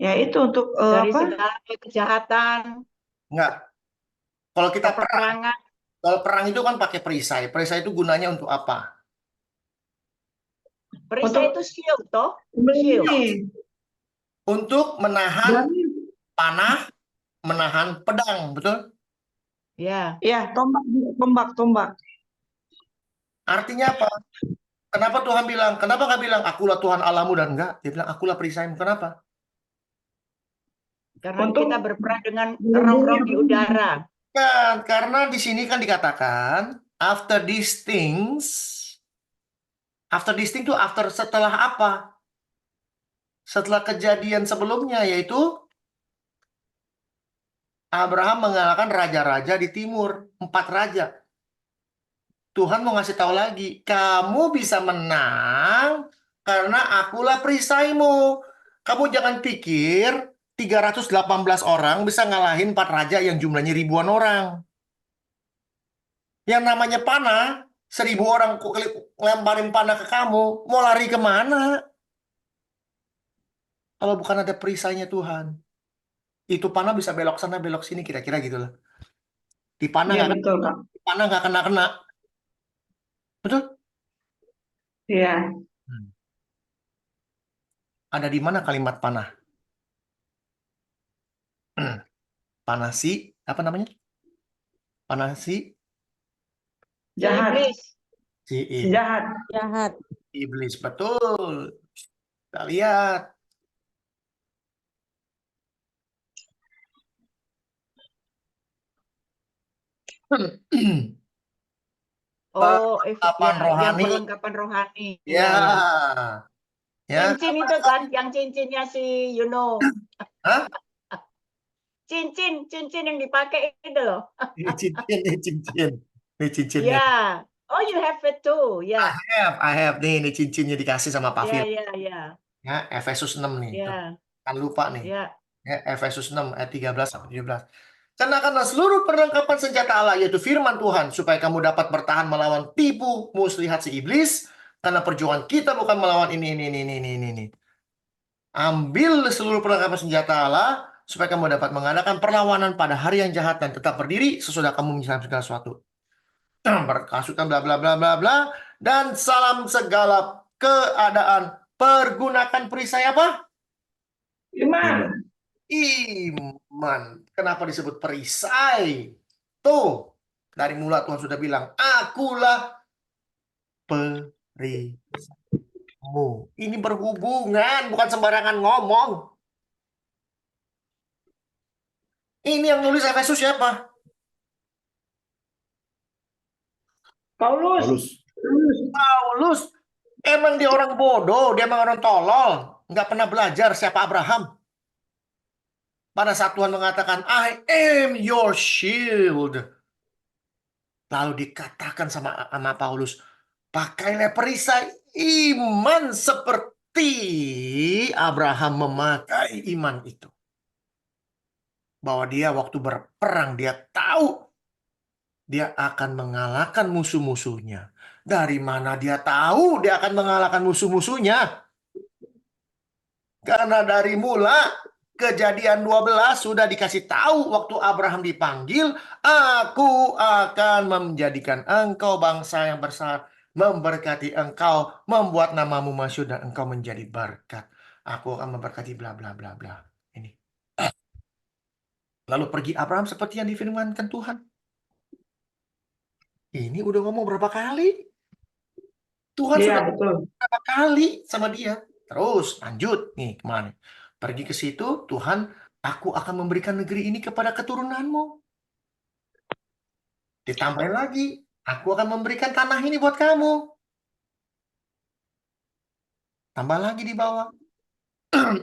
Ya itu untuk Dari apa? segala kejahatan, Enggak. Kalau kita perang, peperangan. kalau perang itu kan pakai perisai. Perisai itu gunanya untuk apa? Perisai Untuk itu shield, toh? melindungi. Untuk menahan Dan panah, menahan pedang, betul? Ya, ya tombak. Artinya apa? Kenapa Tuhan bilang? Kenapa nggak bilang akulah Tuhan Allahmu dan enggak? Dia bilang akulah perisaimu. Kenapa? karena Untuk kita berperang dengan melindungi roh-roh di udara. Kan, karena di sini kan dikatakan after these things itu setelah apa? Setelah kejadian sebelumnya, yaitu Abraham mengalahkan raja-raja di timur, 4 raja. Tuhan mau ngasih tahu lagi, kamu bisa menang karena akulah perisaimu. Kamu jangan pikir 318 orang bisa ngalahin 4 raja yang jumlahnya ribuan orang. Yang namanya panah, 1000 orang lemparin panah ke kamu, mau lari kemana? Kalau bukan ada perisainya Tuhan. Itu panah bisa belok sana, belok sini, kira-kira gitu lah. Di panah ya nggak betul, Pak. di panah nggak kena-kena. Betul? Ya. Ada di mana kalimat panah? Panasi, apa namanya? Panasi Jahat, Iblis. si si jahat. Jahat. iblis. Betul. Kita lihat. Oh, Perlengkapan ya, yang rohani. perlengkapan rohani. Ya. Ya, ya. Ya. Cincin itu kan, yang cincinnya si Hah? cincin yang dipakai itu loh. Ini cincin, ini cincin. Ini cincinnya. Ya. Oh, you have it too. Ya, I have nih, ini cincinnya dikasih sama Pak ya, Fir. ya, ya, Ya, Efesus 6 nih. Tuh. ya, Kan lupa nih. ya. Ya, Efesus 6 ayat 13 sampai 17. Kenakanlah seluruh perlengkapan senjata Allah, yaitu firman Tuhan, supaya kamu dapat bertahan melawan tipu muslihat si iblis, karena perjuangan kita bukan melawan ini. Ambil seluruh perlengkapan senjata Allah, supaya kamu dapat mengadakan perlawanan pada hari yang jahat dan tetap berdiri sesudah kamu menyelesaikan segala sesuatu. Berkasukan bla bla bla bla bla, dan salam segala keadaan. Pergunakan perisai apa? Iman. Iman. Kenapa disebut perisai? Tuh, dari mula Tuhan sudah bilang, akulah perisaimu. Ini berhubungan, bukan sembarangan ngomong. Ini yang nulis Efesus siapa? Paulus. Paulus. Emang dia orang bodoh, dia emang orang tolol. Nggak pernah belajar siapa Abraham. Pada saat Tuhan mengatakan, I am your shield. Lalu dikatakan sama Paulus, pakailah perisai iman seperti Abraham memakai iman itu. Bahwa dia waktu berperang, dia tahu dia akan mengalahkan musuh-musuhnya. Dari mana dia tahu dia akan mengalahkan musuh-musuhnya? Karena dari mula Kejadian 12 sudah dikasih tahu waktu Abraham dipanggil, aku akan menjadikan engkau bangsa yang besar, memberkati engkau, membuat namamu masyhur dan engkau menjadi berkat. Aku akan memberkati bla bla bla bla. Ini. Lalu pergi Abraham seperti yang difirmankan Tuhan. Ini udah ngomong berapa kali? Tuhan Iya, sudah betul. berapa kali sama dia. Terus lanjut nih kemana? Pergi ke situ, Tuhan, aku akan memberikan negeri ini kepada keturunanmu. Ditambahin lagi, aku akan memberikan tanah ini buat kamu. Tambah lagi di bawah.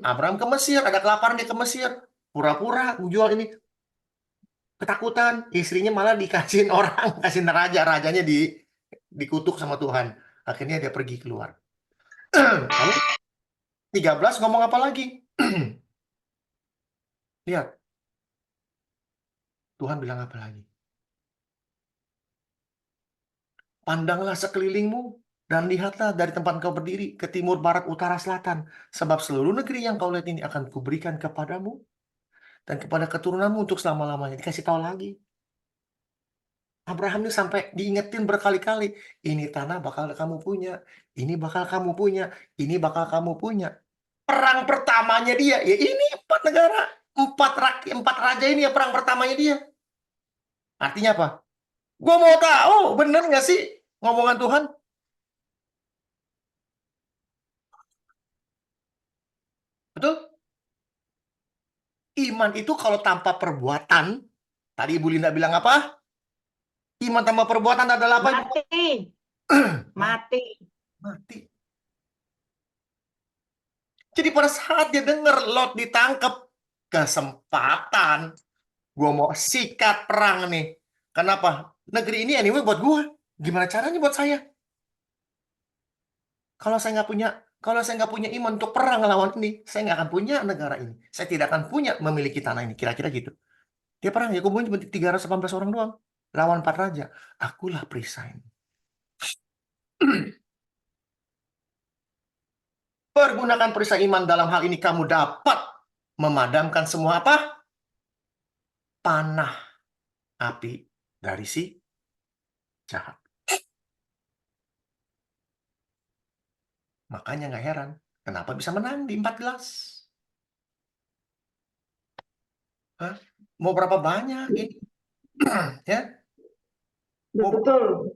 Abraham ke Mesir, ada kelaparan dia ke Mesir. Pura-pura jual ini. Ketakutan, istrinya malah dikasihin orang, kasihin raja, rajanya dikutuk sama Tuhan. Akhirnya dia pergi keluar. Lalu 13 ngomong apa lagi? Lihat. Tuhan bilang apa lagi? Pandanglah sekelilingmu dan lihatlah dari tempat kau berdiri ke timur, barat, utara, selatan. Sebab seluruh negeri yang kau lihat ini akan kuberikan kepadamu dan kepada keturunanmu untuk selama-lamanya. Dikasih tahu lagi. Abraham ini sampai diingetin berkali-kali. Ini tanah bakal kamu punya. Ini bakal kamu punya. Ini bakal kamu punya. Perang pertamanya dia. Ya ini 4 negara. 4 raja ini ya perang pertamanya dia. Artinya apa? Gue mau tahu, bener nggak sih ngomongan Tuhan? Betul? Iman itu kalau tanpa perbuatan, tadi Ibu Linda bilang apa? Iman tanpa perbuatan adalah apa? Mati. Mati. Mati. Jadi pada saat dia dengar Lot ditangkap, kesempatan. Gue mau sikat perang nih. Kenapa? Negeri ini anyway buat gue. Gimana caranya buat saya? Kalau saya nggak punya iman untuk perang ngelawan ini, saya nggak akan punya negara ini. Saya tidak akan punya memiliki tanah ini. Kira-kira gitu. Dia perang ya, kumpulnya cuma 318 orang doang. Lawan 4 raja. Akulah perisai. Pergunakan perisai iman dalam hal ini kamu dapat memadamkan semua apa? Panah api dari si jahat. Makanya nggak heran kenapa bisa menang di 14. Hah? Mau berapa banyak ini? Ya, mau Betul.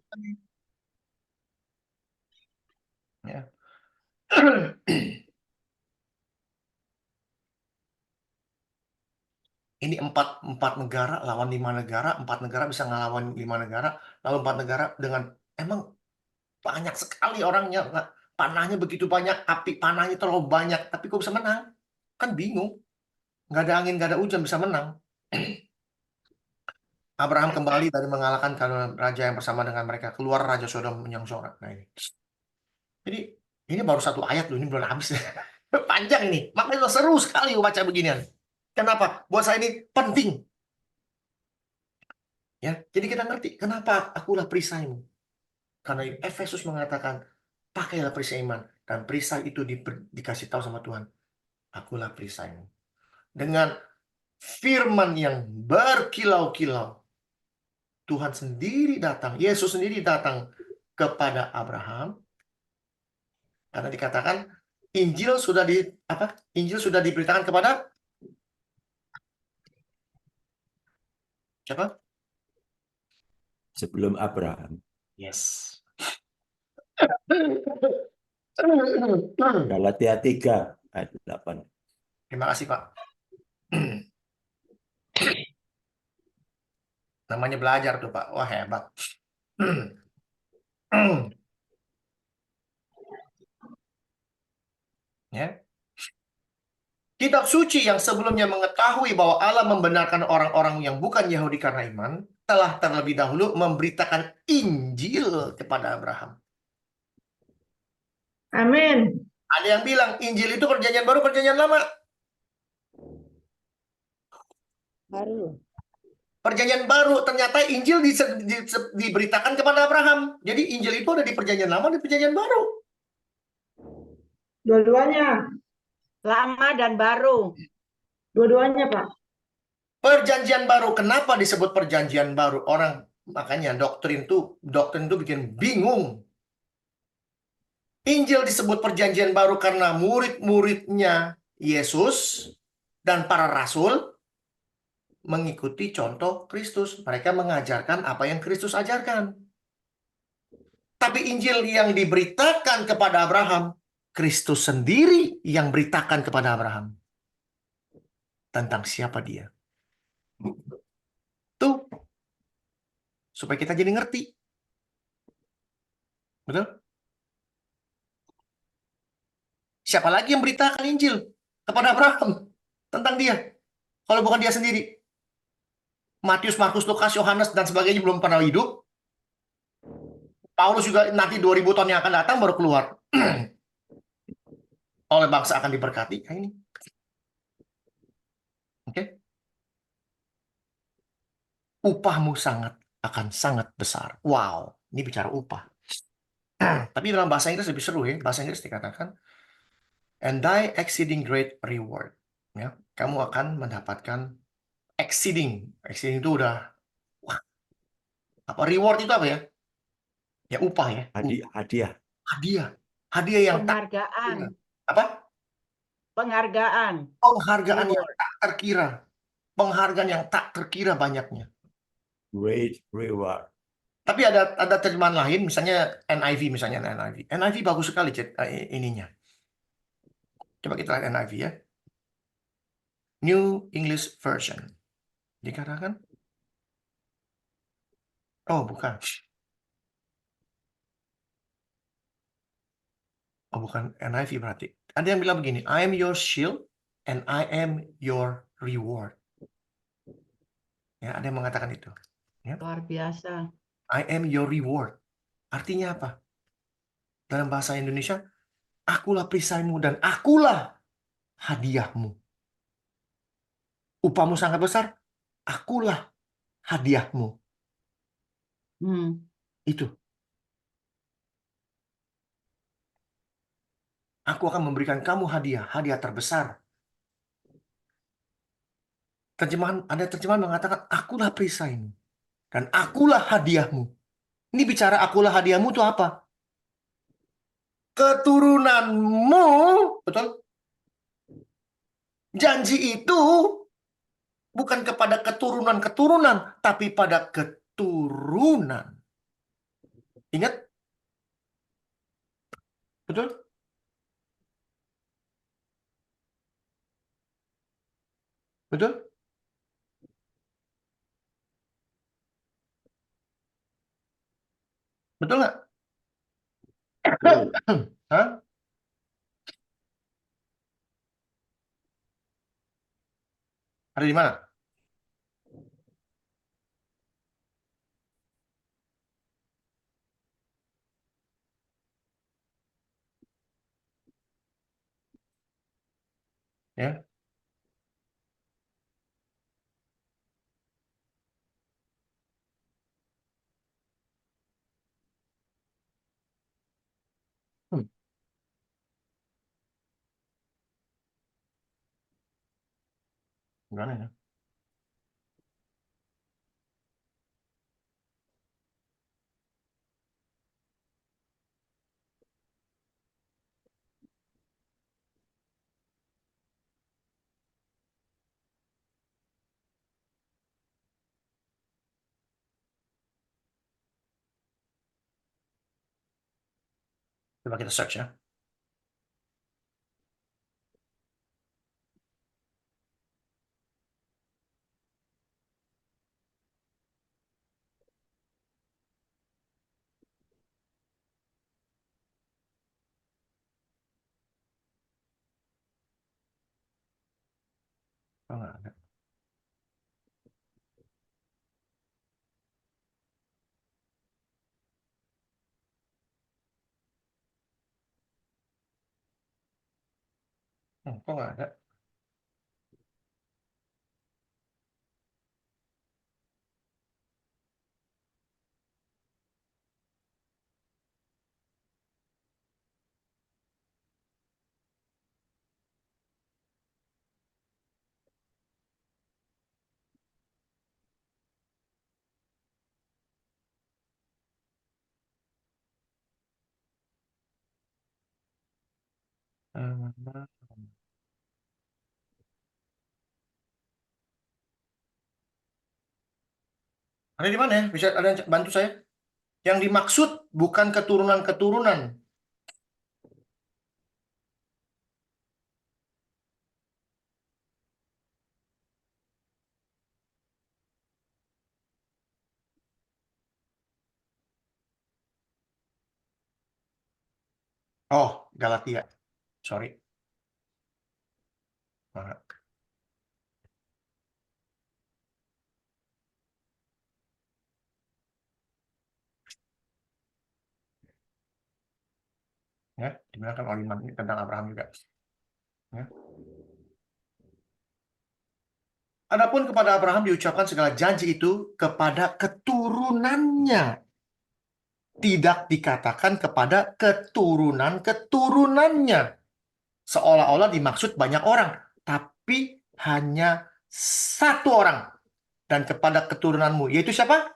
ya. Ini empat negara lawan 5 negara, 4 negara bisa ngelawan 5 negara, lalu 4 negara dengan emang banyak sekali orangnya, panahnya begitu banyak, api panahnya terlalu banyak, tapi kok bisa menang? Kan bingung, nggak ada angin, nggak ada hujan bisa menang. Abraham kembali dari mengalahkan raja yang bersama dengan mereka, keluar Raja Sodom menyongsong. Nah ini. Jadi ini baru 1 ayat loh, ini belum habis. Panjang ini, makanya seru sekali baca beginian. Kenapa? Buat saya ini penting. Ya, jadi kita ngerti kenapa akulah perisaimu. Karena Efesus mengatakan pakailah perisai iman, dan perisai itu dikasih tahu sama Tuhan. Akulah perisaimu. Dengan firman yang berkilau-kilau, Tuhan sendiri datang, Yesus sendiri datang kepada Abraham, karena dikatakan Injil sudah Injil sudah diberitakan kepada siapa? Sebelum Abraham. Yes. Galatia 3 ayat 8. Terima kasih, Pak. Namanya belajar tuh, Pak. Wah, hebat. Ya. Kitab suci yang sebelumnya mengetahui bahwa Allah membenarkan orang-orang yang bukan Yahudi karena iman, telah terlebih dahulu memberitakan Injil kepada Abraham. Amin. Ada yang bilang Injil itu perjanjian baru, perjanjian lama. Baru. Perjanjian baru, ternyata Injil diberitakan kepada Abraham. Jadi Injil itu ada di perjanjian lama, di perjanjian baru. Dua-duanya. Lama dan baru. Dua-duanya, Pak. Perjanjian baru, kenapa disebut perjanjian baru? Orang, makanya doktrin itu bikin bingung. Injil disebut perjanjian baru karena murid-muridnya Yesus dan para rasul mengikuti contoh Kristus. Mereka mengajarkan apa yang Kristus ajarkan. Tapi Injil yang diberitakan kepada Abraham, Kristus sendiri yang beritakan kepada Abraham tentang siapa dia. Tuh, supaya kita jadi ngerti. Betul? Siapa lagi yang beritakan Injil kepada Abraham tentang dia? Kalau bukan dia sendiri. Matius, Markus, Lukas, Yohanes, dan sebagainya belum pernah hidup. Paulus juga nanti 2000 tahun yang akan datang baru keluar. Oleh bangsa akan diberkati. Nah, ini. Oke. Upahmu akan sangat besar. Wow, ini bicara upah. Tapi dalam bahasa Inggris lebih seru ya. Bahasa Inggris dikatakan, and thy exceeding great reward. Ya, kamu akan mendapatkan exceeding. Exceeding itu udah, wah, apa reward itu apa ya? Ya upah ya. Hadiah. Hadiah. Hadiah yang tak Penghargaan. apa? Penghargaan. Penghargaan yang Reward. tak terkira. Penghargaan yang tak terkira banyaknya. Great reward. Tapi ada terjemahan lain, misalnya NIV, misalnya NIV. NIV bagus sekali ininya. Coba kita lihat NIV ya. New English Version. Dikatakan? Oh, bukan. Oh, bukan NIV berarti. Ada yang bilang begini, I am your shield and I am your reward. Ya, ada yang mengatakan itu. Ya. Luar biasa. I am your reward. Artinya apa? Dalam bahasa Indonesia, akulah perisaimu dan akulah hadiahmu. Upahmu sangat besar, akulah hadiahmu. Itu. Aku akan memberikan kamu hadiah terbesar. Ada terjemahan mengatakan, akulah perisaimu dan akulah hadiahmu. Ini bicara akulah hadiahmu itu apa? Keturunanmu, betul? Janji itu bukan kepada keturunan-keturunan, tapi pada keturunan. Ingat? Betul? Betul? Betul nggak? Hah? Ada di mana? Ya. Hmm, Gimana ya? Coba kita search ya. Oh, nggak ada. Kok nggak ada? Ada di mana ya? Bisa ada yang bantu saya? Yang dimaksud bukan keturunan-keturunan. Oh, Galatia. Sorry. Mana? Ya, dibilangkan oleh Iman ini tentang Abraham juga. Ya. Adapun kepada Abraham diucapkan segala janji itu kepada keturunannya. Tidak dikatakan kepada keturunan-keturunannya. Seolah-olah dimaksud banyak orang. Tapi hanya satu orang. Dan kepada keturunanmu. Yaitu siapa?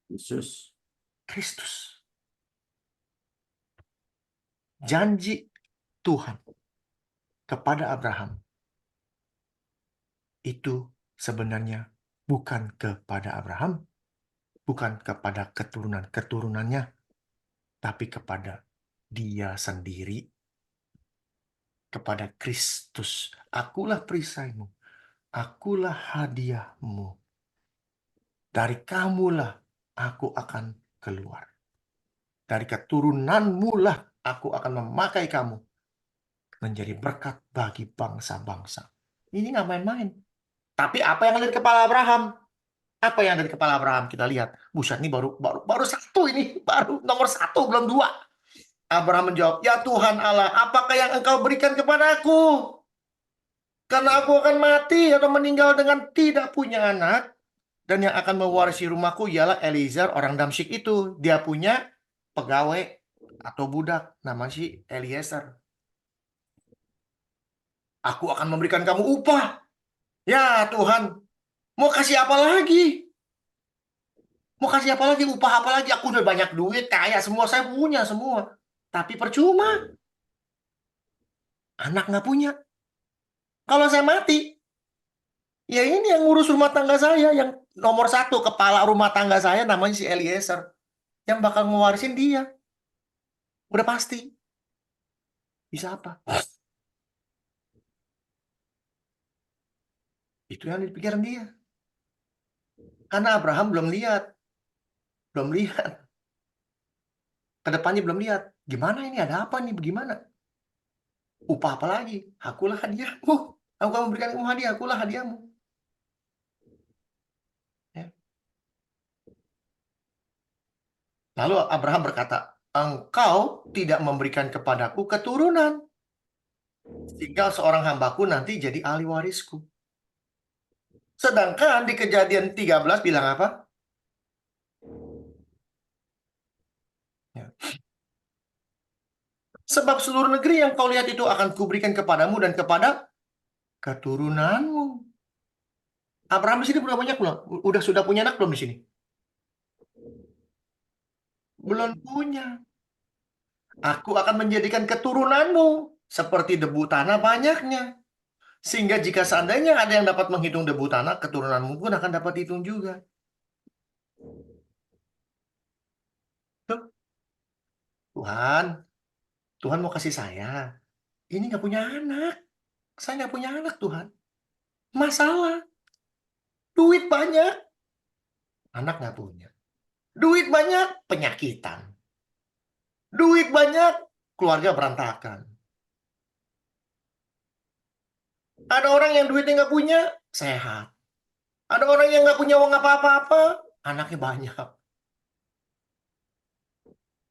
Yesus. Kristus. Janji Tuhan kepada Abraham itu sebenarnya bukan kepada Abraham, bukan kepada keturunan-keturunannya, tapi kepada dia sendiri, kepada Kristus. Akulah perisaimu, akulah hadiahmu. Dari kamulah aku akan keluar. Dari keturunanmu lah aku akan memakai kamu menjadi berkat bagi bangsa-bangsa. Ini nggak main-main. Tapi apa yang ada di kepala Abraham? Apa yang ada di kepala Abraham? Kita lihat. Buset, ini baru satu ini. Baru nomor satu, belum dua. Abraham menjawab, ya Tuhan Allah, apakah yang engkau berikan kepadaku? Karena aku akan mati atau meninggal dengan tidak punya anak. Dan yang akan mewarisi rumahku ialah Eliezer, orang Damsyik itu. Dia punya pegawai atau budak. Namanya si Eliezer. Aku akan memberikan kamu upah. Ya Tuhan, mau kasih apa lagi? Mau kasih apa lagi? Upah apa lagi? Aku udah banyak duit, kaya semua. Saya punya semua. Tapi percuma. Anak nggak punya. Kalau saya mati, Ya ini yang ngurus rumah tangga saya, yang nomor satu kepala rumah tangga saya namanya si Eliezer. Yang bakal ngewarisin dia. Udah pasti. Bisa apa? Itu yang dipikirin dia. Karena Abraham belum lihat. Belum lihat. Kedepannya belum lihat. Gimana ini? Ada apa nih? Bagaimana? Upah apa lagi? Akulah hadiahmu. Aku akan memberikan kamu hadiah. Akulah hadiahmu. Ya. Lalu Abraham berkata, engkau tidak memberikan kepadaku keturunan. Tinggal seorang hambaku nanti jadi ahli warisku. Sedangkan di Kejadian 13 bilang apa? Ya. Sebab seluruh negeri yang kau lihat itu akan kuberikan kepadamu dan kepada keturunanmu. Abraham di sini udah banyak belum? Sudah punya anak belum di sini? Belum punya. Aku akan menjadikan keturunanmu seperti debu tanah banyaknya. Sehingga jika seandainya ada yang dapat menghitung debu tanah, keturunanmu pun akan dapat hitung juga. Tuh. Tuhan mau kasih saya. Ini nggak punya anak. Saya nggak punya anak, Tuhan. Masalah. Duit banyak. Anak nggak punya. Duit banyak, penyakitan. Duit banyak, keluarga berantakan. Ada orang yang duitnya nggak punya, sehat. Ada orang yang nggak punya uang apa-apa, anaknya banyak.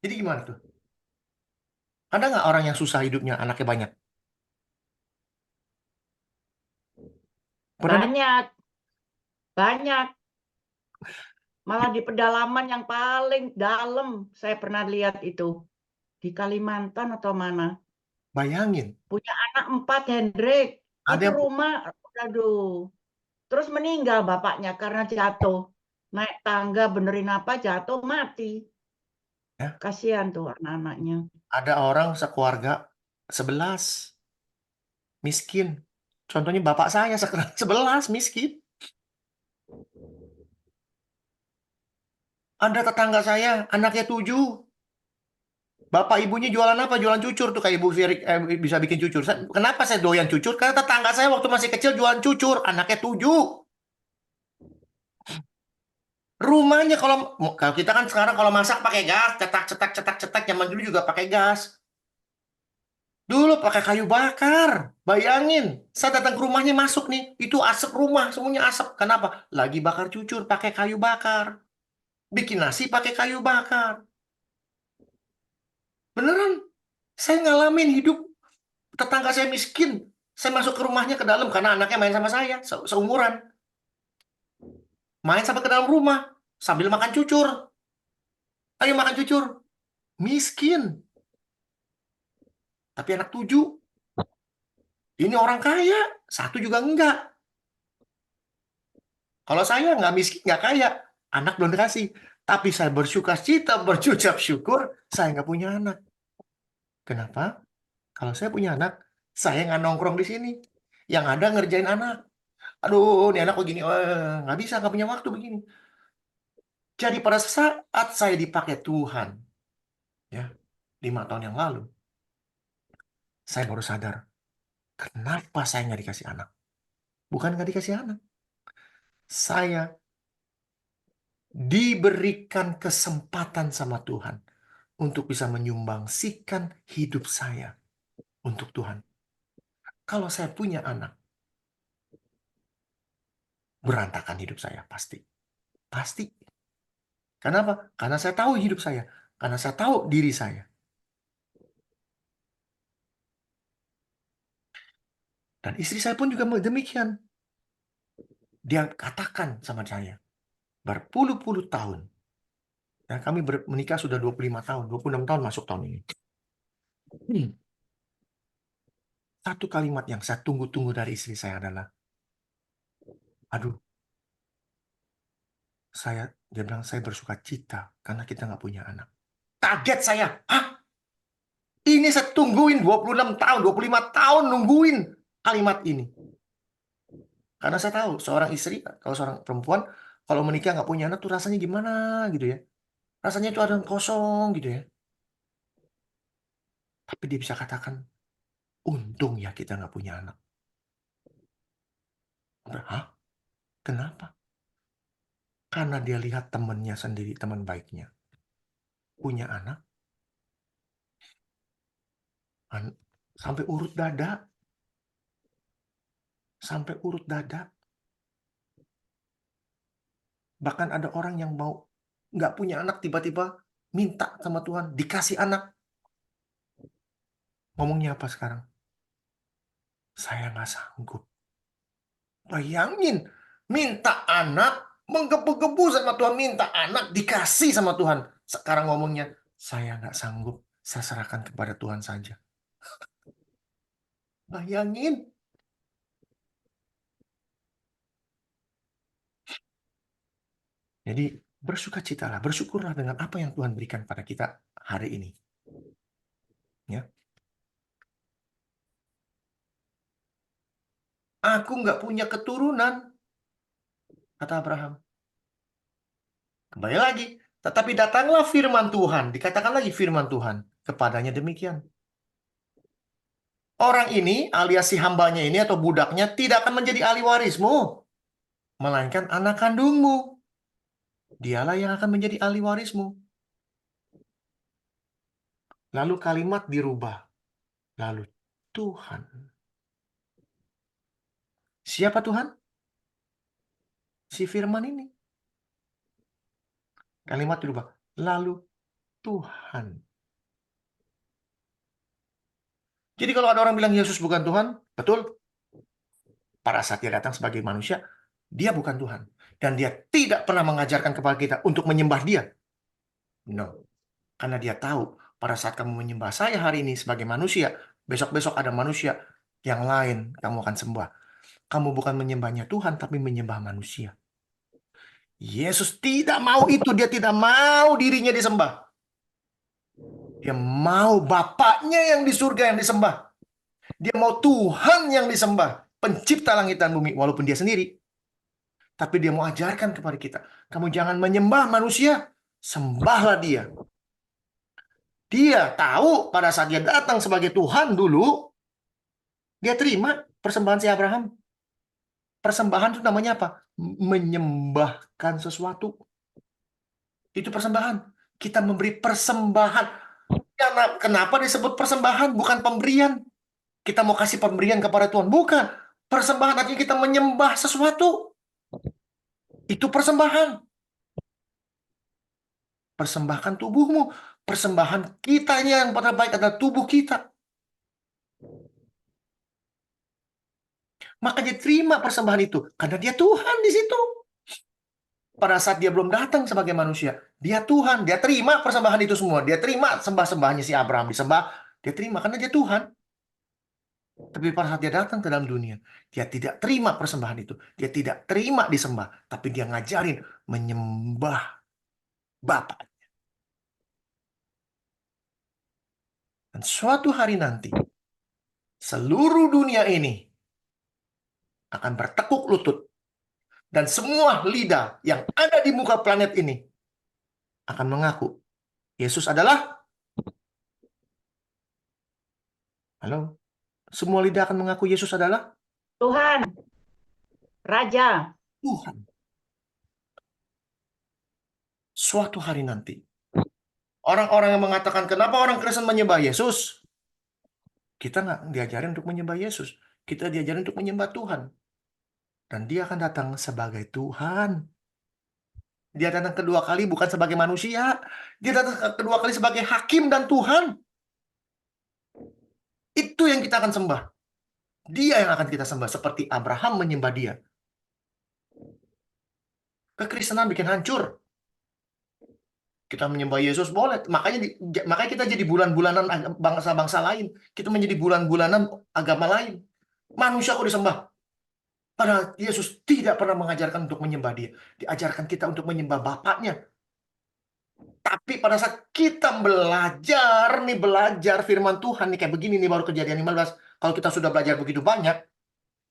Jadi gimana tuh? Ada nggak orang yang susah hidupnya, anaknya banyak? Pernah? Banyak, banyak. Malah di pedalaman yang paling dalam saya pernah lihat itu. Di Kalimantan atau mana. Bayangin. Punya anak 4, Hendrik. Ada Itu yang rumah, aduh. Terus meninggal bapaknya karena jatuh. Naik tangga benerin apa, jatuh, mati. Ya. Kasihan tuh anak-anaknya. ada orang sekeluarga 11 miskin. Contohnya bapak saya 11 miskin. Ada tetangga saya, anaknya 7. Bapak ibunya jualan apa? Jualan cucur tuh kayak Ibu Firi, bisa bikin cucur. Kenapa saya doyan cucur? Karena tetangga saya waktu masih kecil jualan cucur, anaknya 7. Rumahnya kalau kita kan sekarang kalau masak pakai gas, cetak. Zaman dulu juga pakai gas. Dulu pakai kayu bakar. Bayangin, saya datang ke rumahnya masuk nih, itu asap rumah, semuanya asap. Kenapa? Lagi bakar cucur pakai kayu bakar. Bikin nasi pakai kayu bakar. Beneran, saya ngalamin hidup tetangga saya miskin. Saya masuk ke rumahnya ke dalam karena anaknya main sama saya, seumuran. Main sampai ke dalam rumah sambil makan cucur. Ayo makan cucur. Miskin. Tapi anak 7. Ini orang kaya, 1 juga enggak. Kalau saya nggak miskin, nggak kaya, anak belum dikasih. Tapi saya bersukacita, berucap syukur, saya nggak punya anak. Kenapa? Kalau saya punya anak, saya nggak nongkrong di sini. Yang ada ngerjain anak. Aduh, ini anak begini, nggak bisa, nggak punya waktu begini. Jadi pada saat saya dipakai Tuhan, ya 5 tahun yang lalu, saya baru sadar, kenapa saya nggak dikasih anak? Bukan nggak dikasih anak. Saya diberikan kesempatan sama Tuhan untuk bisa menyumbangsikan hidup saya untuk Tuhan. Kalau saya punya anak, berantakan hidup saya, pasti. Pasti. Kenapa? Karena saya tahu hidup saya. Karena saya tahu diri saya. Dan istri saya pun juga demikian. Dia katakan sama saya, berpuluh-puluh tahun. Ya, kami menikah sudah 25 tahun, 26 tahun masuk tahun ini. Satu kalimat yang saya tunggu-tunggu dari istri saya adalah, aduh, dia bilang, saya bersuka cita karena kita nggak punya anak. Kaget saya. Hah? Ini saya tungguin 26 tahun, 25 tahun nungguin kalimat ini. Karena saya tahu seorang istri, kalau seorang perempuan, kalau menikah nggak punya anak tuh rasanya gimana gitu ya. Rasanya itu ada yang kosong gitu ya. Tapi dia bisa katakan, untung ya kita nggak punya anak. Hah? Kenapa? Karena dia lihat temannya sendiri, teman baiknya, punya anak, sampai urut dada. Sampai urut dada. Bahkan ada orang yang mau nggak punya anak, tiba-tiba minta sama Tuhan, dikasih anak. Ngomongnya apa sekarang? Saya nggak sanggup. Bayangin, minta anak, menggebu-gebu sama Tuhan, minta anak, dikasih sama Tuhan. Sekarang ngomongnya, saya nggak sanggup, saya serahkan kepada Tuhan saja. Bayangin. Jadi bersukacitalah, bersyukurlah dengan apa yang Tuhan berikan pada kita hari ini. Ya. Aku nggak punya keturunan, kata Abraham. Kembali lagi. Tetapi datanglah firman Tuhan. Dikatakan lagi firman Tuhan. Kepadanya demikian. Orang ini alias si hambanya ini atau budaknya tidak akan menjadi ahli warismu. Melainkan anak kandungmu. Dialah yang akan menjadi ahli warismu. Lalu kalimat dirubah. Lalu Tuhan. Siapa Tuhan? Si firman ini. Kalimat dirubah. Lalu Tuhan. Jadi kalau ada orang bilang Yesus bukan Tuhan, betul. Pada saat dia datang sebagai manusia, dia bukan Tuhan. Dan dia tidak pernah mengajarkan kepada kita untuk menyembah dia. No. Karena dia tahu, pada saat kamu menyembah saya hari ini sebagai manusia, besok-besok ada manusia yang lain kamu akan sembah. Kamu bukan menyembahnya Tuhan, tapi menyembah manusia. Yesus tidak mau itu. Dia tidak mau dirinya disembah. Dia mau Bapaknya yang di surga yang disembah. Dia mau Tuhan yang disembah. Pencipta langit dan bumi, walaupun dia sendiri. Tapi dia mau ajarkan kepada kita. Kamu jangan menyembah manusia. Sembahlah dia. Dia tahu pada saat dia datang sebagai Tuhan dulu, dia terima persembahan si Abraham. Persembahan itu namanya apa? Menyembahkan sesuatu. Itu persembahan. Kita memberi persembahan. Kenapa disebut persembahan? Bukan pemberian. Kita mau kasih pemberian kepada Tuhan. Bukan. Persembahan artinya kita menyembah sesuatu. Itu persembahan. Persembahkan tubuhmu. Persembahan kitanya yang paling baik adalah tubuh kita. Maka dia terima persembahan itu. Karena dia Tuhan di situ. Pada saat dia belum datang sebagai manusia. Dia Tuhan. Dia terima persembahan itu semua. Dia terima sembah-sembahannya si Abraham disembah. Dia terima karena dia Tuhan. Tapi pada saat dia datang ke dalam dunia, dia tidak terima persembahan itu. Dia tidak terima disembah. Tapi dia ngajarin menyembah Bapa. Dan suatu hari nanti, seluruh dunia ini akan bertekuk lutut. Dan semua lidah yang ada di muka planet ini akan mengaku, Yesus adalah, halo? Semua lidah akan mengaku Yesus adalah Tuhan, Raja. Tuhan. Suatu hari nanti, orang-orang yang mengatakan, kenapa orang Kristen menyembah Yesus? Kita nggak diajarin untuk menyembah Yesus. Kita diajarin untuk menyembah Tuhan. Dan dia akan datang sebagai Tuhan. Dia datang kedua kali bukan sebagai manusia. Dia datang kedua kali sebagai hakim dan Tuhan. Itu yang kita akan sembah. Dia yang akan kita sembah. Seperti Abraham menyembah dia. Kekristenan bikin hancur. Kita menyembah Yesus boleh. Makanya kita jadi bulan-bulanan bangsa-bangsa lain. Kita menjadi bulan-bulanan agama lain. Manusia kok disembah. Padahal Yesus tidak pernah mengajarkan untuk menyembah dia. Diajarkan kita untuk menyembah Bapaknya. Tapi pada saat kita belajar firman Tuhan nih kayak begini nih baru Kejadian 15. Kalau kita sudah belajar begitu banyak,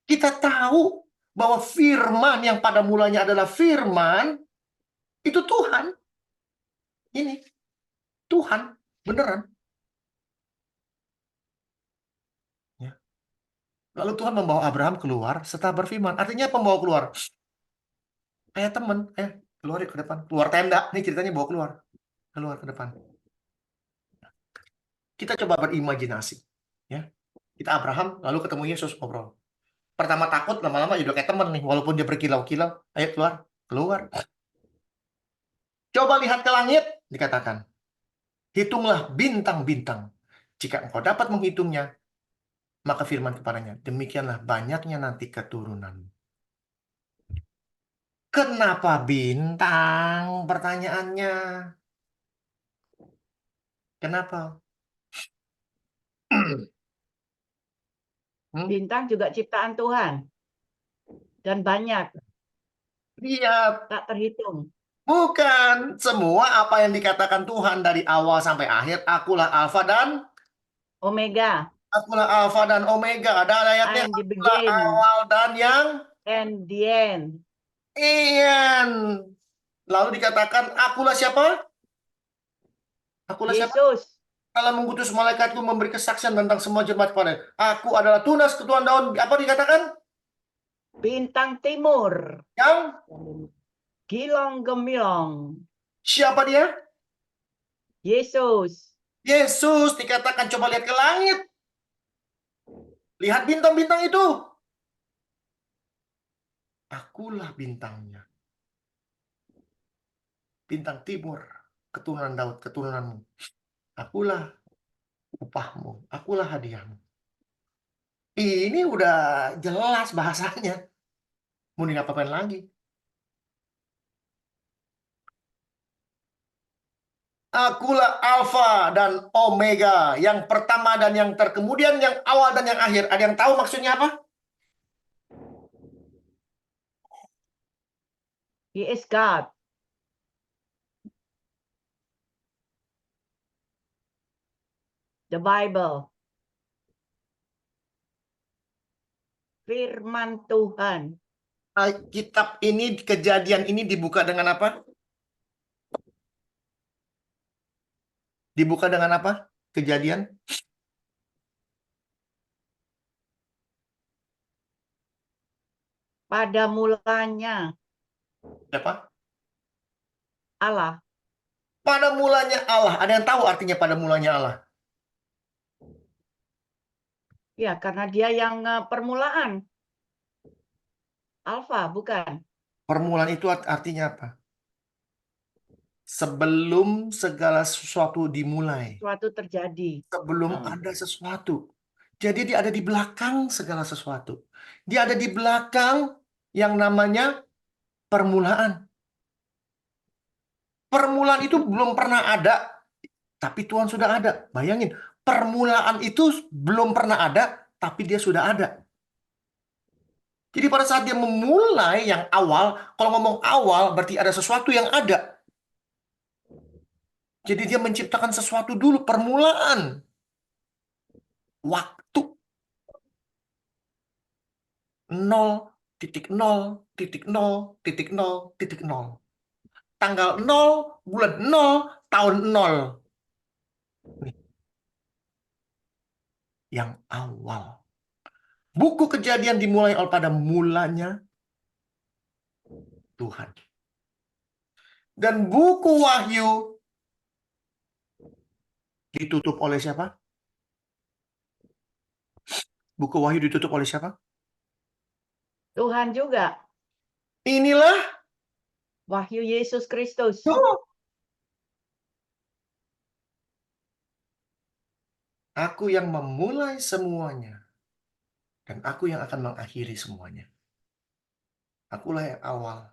kita tahu bahwa firman yang pada mulanya adalah firman, itu Tuhan. Ini, Tuhan, beneran. Ya. Lalu Tuhan membawa Abraham keluar setelah berfirman. Artinya apa membawa keluar? Kayak temen, keluar yuk ke depan. Keluar tenda, ini ceritanya bawa keluar. Keluar ke depan. Kita coba berimajinasi. Ya. Kita Abraham, lalu ketemu Yesus, ngobrol. Pertama takut, lama-lama udah kayak temen nih. Walaupun dia berkilau-kilau. Ayo keluar. Keluar. Coba lihat ke langit, dikatakan. Hitunglah bintang-bintang. Jika engkau dapat menghitungnya, maka firman kepadanya, demikianlah banyaknya nanti keturunan. Kenapa bintang? Pertanyaannya. Kenapa? Bintang juga ciptaan Tuhan. Dan banyak, Lihat, tak terhitung. bukan semua apa yang dikatakan Tuhan dari awal sampai akhir. Akulah Alfa dan Omega Omega. Ada ayatnya. and the Akulah beginning awal dan yang and the end. Ian. Lalu dikatakan, akulah siapa? Akulah siapa? Yesus, Kalau mengutus malaikatku memberi kesaksian tentang semua jemaat kepada aku adalah tunas ketuaan daun. Apa dikatakan? bintang timur, Yang gilong gemilong. siapa dia? Yesus, Yesus dikatakan, coba lihat ke langit. Lihat bintang-bintang itu. Akulah bintangnya. Bintang timur, keturunan Daud, keturunanmu. Akulah upahmu, akulah hadiahmu. Ini udah jelas bahasanya. Mau diapain lagi? Akulah Alfa dan Omega, yang pertama dan yang terkemudian, yang awal dan yang akhir. Ada yang tahu maksudnya apa? He is God. The Bible. Firman Tuhan. Kitab ini, kejadian ini dibuka dengan apa? Dibuka dengan apa? Kejadian? Pada mulanya Siapa? Allah. Pada mulanya Allah. Ada yang tahu artinya pada mulanya Allah? Ya, karena dia yang permulaan. Alfa, bukan? Permulaan itu artinya apa? Sebelum segala sesuatu dimulai. Suatu terjadi. Sebelum ada sesuatu. Jadi dia ada di belakang segala sesuatu. Dia ada di belakang yang namanya permulaan. Permulaan itu belum pernah ada, tapi Tuhan sudah ada. Bayangin, permulaan itu belum pernah ada, tapi dia sudah ada. Jadi pada saat dia memulai yang awal, kalau ngomong awal berarti ada sesuatu yang ada. Jadi dia menciptakan sesuatu dulu, permulaan. Waktu. 0.0.0.0.0. Tanggal 0, bulan 0, tahun 0. Yang awal. Buku Kejadian dimulai pada mulanya Tuhan. Dan buku Wahyu ditutup oleh siapa? Buku Wahyu ditutup oleh siapa? Tuhan juga. Inilah Wahyu Yesus Kristus. aku yang memulai semuanya. Dan aku yang akan mengakhiri semuanya. Akulah yang awal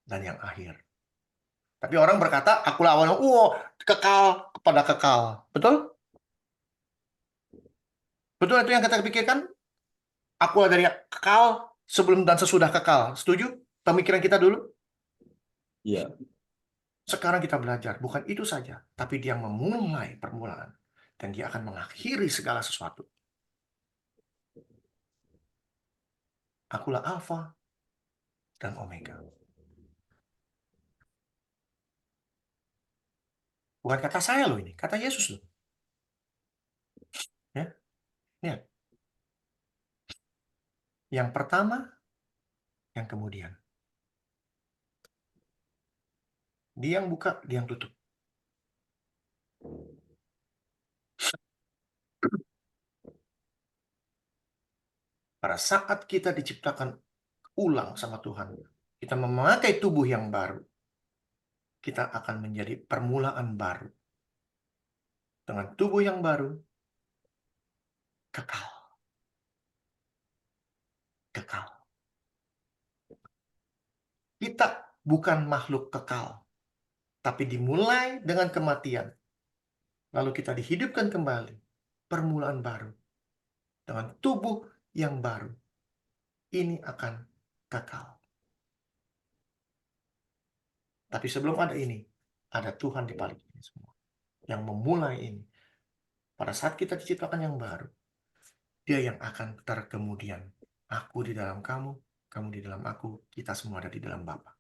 dan yang akhir. Tapi orang berkata, akulah awal, kekal kepada kekal. Betul? Betul itu yang kita pikirkan? Akulah dari kekal sebelum dan sesudah kekal. Setuju? Pemikiran kita dulu? Iya. Sekarang kita belajar, bukan itu saja, tapi dia memulai permulaan. Dan dia akan mengakhiri segala sesuatu. Akulah Alfa dan Omega. Bukan kata saya loh ini, kata Yesus loh. Ya, lihat. Yang pertama, yang kemudian. Dia yang buka, dia yang tutup. Pada saat kita diciptakan ulang sama Tuhan, kita memakai tubuh yang baru, kita akan menjadi permulaan baru. Dengan tubuh yang baru, kekal. Kekal. Kita bukan makhluk kekal, tapi dimulai dengan kematian. Lalu kita dihidupkan kembali, permulaan baru. Dengan tubuh yang baru. Ini akan kekal. Tapi sebelum ada ini, ada Tuhan di balik ini semua. Yang memulai ini. Pada saat kita diciptakan yang baru, Dia yang akan terkemudian. Aku di dalam kamu, kamu di dalam aku, kita semua ada di dalam Bapa.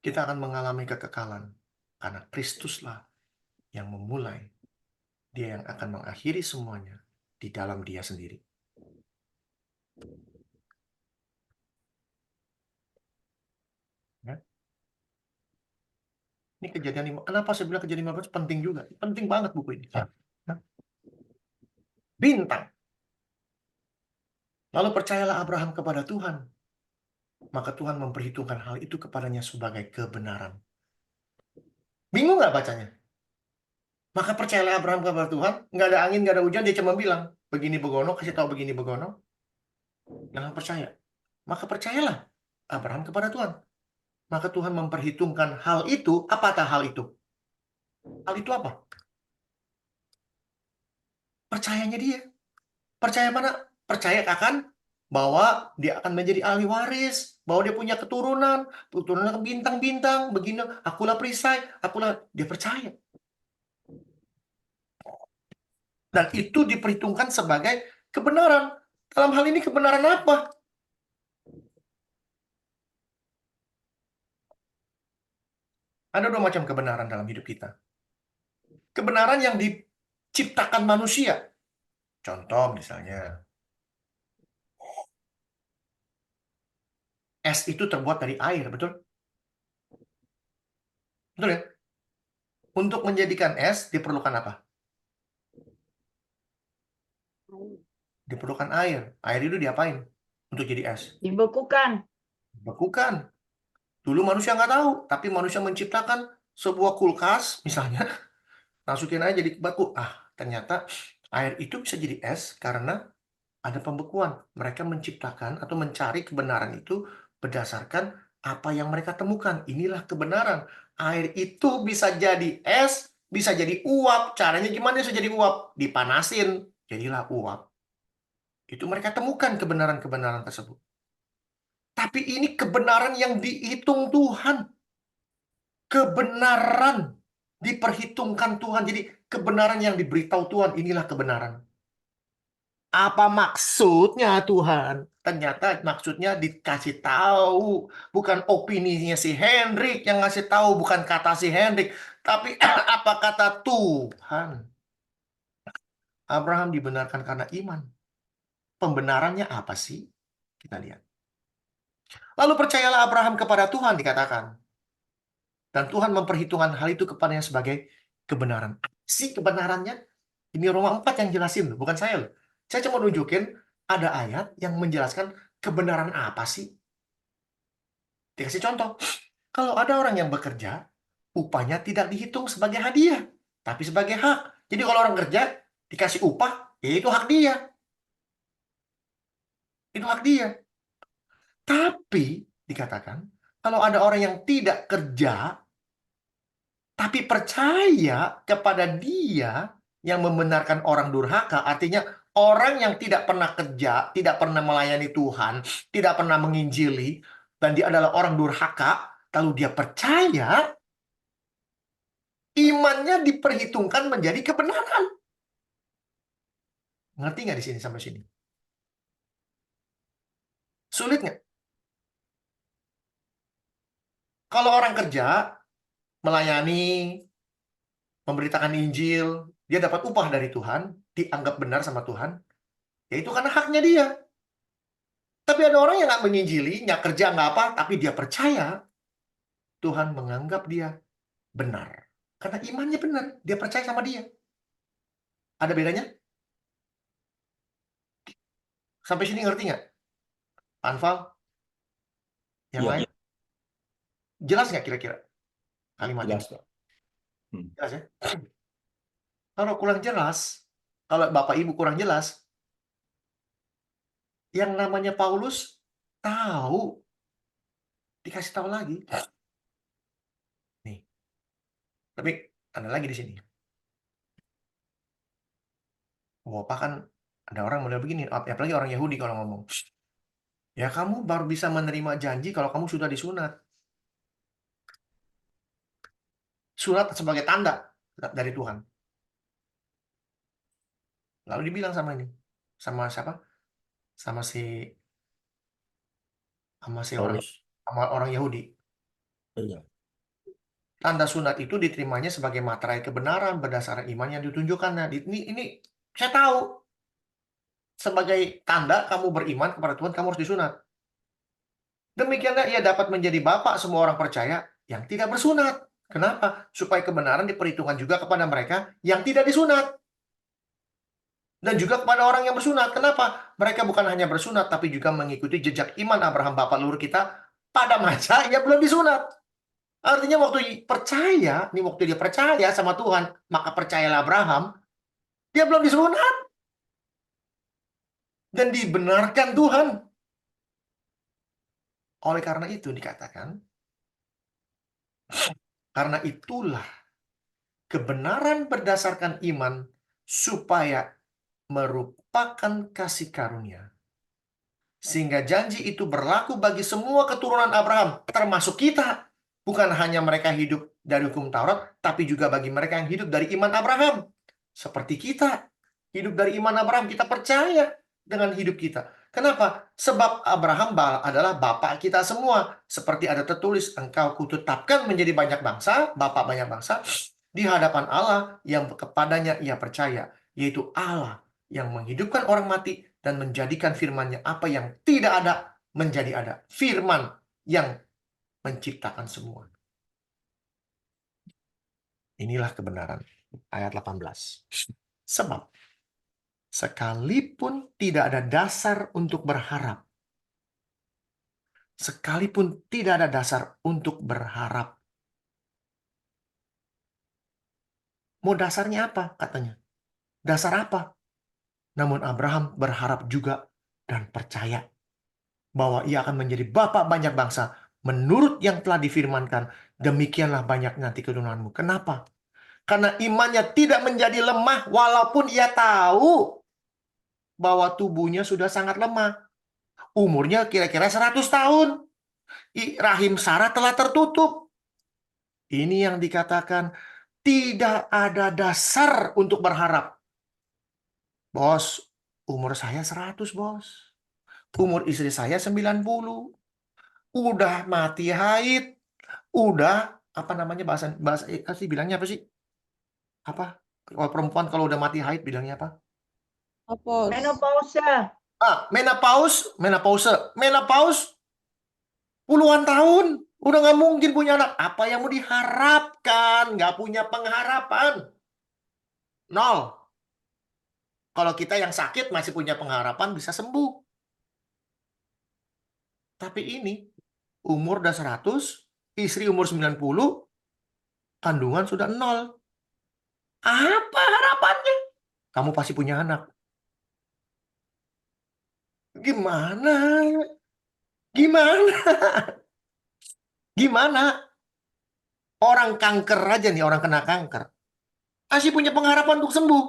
Kita akan mengalami kekekalan. Karena Kristuslah yang memulai. Dia yang akan mengakhiri semuanya di dalam Dia sendiri. Ya. Ini kejadian 5. Kenapa saya bilang kejadian 15 penting juga? Penting banget buku ini. Ya. Bintang. Lalu percayalah Abraham kepada Tuhan. Maka Tuhan memperhitungkan hal itu kepadanya sebagai kebenaran. Bingung nggak bacanya? Maka percayalah Abraham kepada Tuhan. Nggak ada angin, nggak ada hujan. Dia cuma bilang, begini begono, kasih tahu begini begono. Jangan percaya. Maka percayalah Abraham kepada Tuhan. Maka Tuhan memperhitungkan hal itu. Apakah hal itu? Hal itu apa? Percayanya dia. Percaya mana? Percaya akan bahwa dia akan menjadi ahli waris, bahwa dia punya keturunan bintang-bintang, begini, akulah perisai, akulah, dia percaya. Dan itu diperhitungkan sebagai kebenaran. Dalam hal ini kebenaran apa? Ada dua macam kebenaran dalam hidup kita. Kebenaran yang diciptakan manusia. Contoh misalnya, es itu terbuat dari air, betul? Betul ya? Untuk menjadikan es diperlukan apa? Diperlukan air. Air itu diapain? Untuk jadi es. Dibekukan. Bekukan. Dulu manusia nggak tahu, tapi manusia menciptakan sebuah kulkas, misalnya, masukin aja jadi beku. Ternyata air itu bisa jadi es karena ada pembekuan. Mereka menciptakan atau mencari kebenaran itu berdasarkan apa yang mereka temukan. Inilah kebenaran. Air itu bisa jadi es, bisa jadi uap. Caranya gimana bisa jadi uap? Dipanasin, jadilah uap. Itu mereka temukan kebenaran-kebenaran tersebut. Tapi ini kebenaran yang dihitung Tuhan. Kebenaran diperhitungkan Tuhan. Jadi kebenaran yang diberitahu Tuhan, inilah kebenaran. Apa maksudnya Tuhan? Ternyata maksudnya dikasih tahu. Bukan opininya si Hendrik yang ngasih tahu. Bukan kata si Hendrik. Tapi apa kata Tuhan? Abraham dibenarkan karena iman. Pembenarannya apa sih? Kita lihat. Lalu percayalah Abraham kepada Tuhan dikatakan. Dan Tuhan memperhitungkan hal itu kepadanya sebagai kebenaran. Si kebenarannya, ini Roma 4 yang jelasin, bukan saya loh. Saya cuma nunjukin ada ayat yang menjelaskan kebenaran apa sih. Dikasih contoh. Kalau ada orang yang bekerja, upahnya tidak dihitung sebagai hadiah, tapi sebagai hak. Jadi kalau orang kerja, dikasih upah, ya itu hak dia. Itu hak dia. Tapi, dikatakan, kalau ada orang yang tidak kerja, tapi percaya kepada Dia yang membenarkan orang durhaka, artinya orang yang tidak pernah kerja, tidak pernah melayani Tuhan, tidak pernah menginjili, dan dia adalah orang durhaka, lalu dia percaya, imannya diperhitungkan menjadi kebenaran. Ngerti nggak di sini sampai sini? Sulit nggak? Kalau orang kerja, melayani, memberitakan Injil, dia dapat upah dari Tuhan, dianggap benar sama Tuhan, ya itu karena haknya dia. Tapi ada orang yang nggak menginjili, nggak kerja, nggak apa, tapi dia percaya, Tuhan menganggap dia benar. Karena imannya benar, dia percaya sama dia. Ada bedanya? Sampai sini ngerti nggak? Anfal? Yang Iya, lain? Jelas nggak kira-kira kalimatnya? jelas, Pak. Jelas ya? Kalau kurang jelas, kalau Bapak Ibu kurang jelas, yang namanya Paulus tahu, dikasih tahu lagi. Nih. Tapi ada lagi di sini. Bapak kan ada orang model begini, apalagi orang Yahudi kalau ngomong. Ya kamu baru bisa menerima janji kalau kamu sudah disunat. Sunat sebagai tanda dari Tuhan. Lalu dibilang sama ini. Sama siapa? Sama si orang Paulus. sama orang Yahudi. Iya. Tanda sunat itu diterimanya sebagai materai kebenaran berdasarkan iman yang ditunjukkan. Nah, ini saya tahu. Sebagai tanda kamu beriman kepada Tuhan, kamu harus disunat. Demikianlah ia dapat menjadi bapak semua orang percaya yang tidak bersunat. Kenapa? Supaya kebenaran diperhitungkan juga kepada mereka yang tidak disunat. Dan juga kepada orang yang bersunat. Kenapa? Mereka bukan hanya bersunat, tapi juga mengikuti jejak iman Abraham bapak leluhur kita pada masa ia belum disunat. Artinya waktu percaya, nih waktu dia percaya sama Tuhan, maka percayalah Abraham, dia belum disunat. Dan dibenarkan Tuhan. Oleh karena itu dikatakan, karena itulah kebenaran berdasarkan iman supaya merupakan kasih karunia. Sehingga janji itu berlaku bagi semua keturunan Abraham, termasuk kita. Bukan hanya mereka hidup dari hukum Taurat, tapi juga bagi mereka yang hidup dari iman Abraham. Seperti kita, hidup dari iman Abraham, kita percaya dengan hidup kita. Kenapa? Sebab Abraham adalah bapak kita semua. Seperti ada tertulis, engkau kutetapkan menjadi banyak bangsa, bapak banyak bangsa, di hadapan Allah yang kepadanya ia percaya, yaitu Allah yang menghidupkan orang mati dan menjadikan firman-Nya apa yang tidak ada menjadi ada. Firman yang menciptakan semua. Inilah kebenaran. Ayat 18. Sebab sekalipun tidak ada dasar untuk berharap, sekalipun tidak ada dasar untuk berharap. Mau dasarnya apa katanya? Dasar apa? Namun Abraham berharap juga dan percaya bahwa ia akan menjadi bapa banyak bangsa menurut yang telah difirmankan, demikianlah banyak nanti keturunanmu. Kenapa? Karena imannya tidak menjadi lemah walaupun ia tahu bahwa tubuhnya sudah sangat lemah. Umurnya kira-kira 100 tahun. Rahim Sarah telah tertutup. Ini yang dikatakan tidak ada dasar untuk berharap. Bos, umur saya 100, bos. Umur istri saya 90. Udah mati haid. Udah, apa namanya bahasa sih bilangnya apa sih? Apa? Kalau perempuan kalau udah mati haid bilangnya apa? Opos. Menopause. Menopause puluhan tahun. Udah nggak mungkin punya anak. Apa yang mau diharapkan? Nggak punya pengharapan. Nol. Kalau kita yang sakit masih punya pengharapan bisa sembuh. Tapi ini, umur udah 100, istri umur 90, kandungan sudah 0. Apa harapannya? Kamu pasti punya anak. Gimana? Gimana? Gimana? Orang kanker aja nih, orang kena kanker. Masih punya pengharapan untuk sembuh.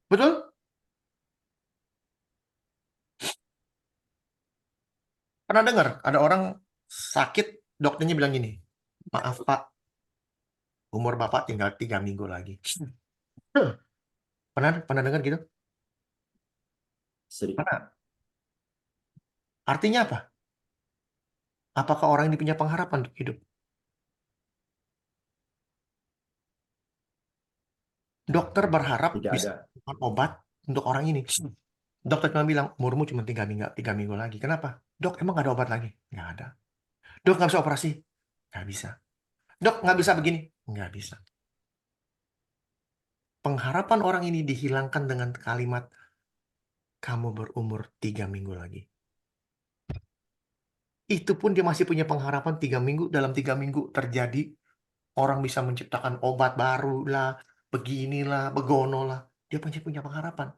Betul? Pernah dengar ada orang sakit, dokternya bilang gini, maaf Pak, umur Bapak tinggal 3 minggu lagi. Pernah dengar gitu? Sering. Pernah. Artinya apa? Apakah orang ini punya pengharapan untuk hidup? Dokter berharap Tidak bisa ada. menemukan obat untuk orang ini. Dokter cuma bilang, umurmu cuma 3 minggu lagi. Kenapa? Dok, emang nggak ada obat lagi? Nggak ada. Dok, nggak bisa operasi? Nggak bisa. Dok, nggak bisa begini? Nggak bisa. Pengharapan orang ini dihilangkan dengan kalimat, kamu berumur 3 minggu lagi. Itu pun dia masih punya pengharapan 3 minggu. Dalam 3 minggu terjadi, orang bisa menciptakan obat baru lah, beginilah, begono lah. Dia masih punya pengharapan.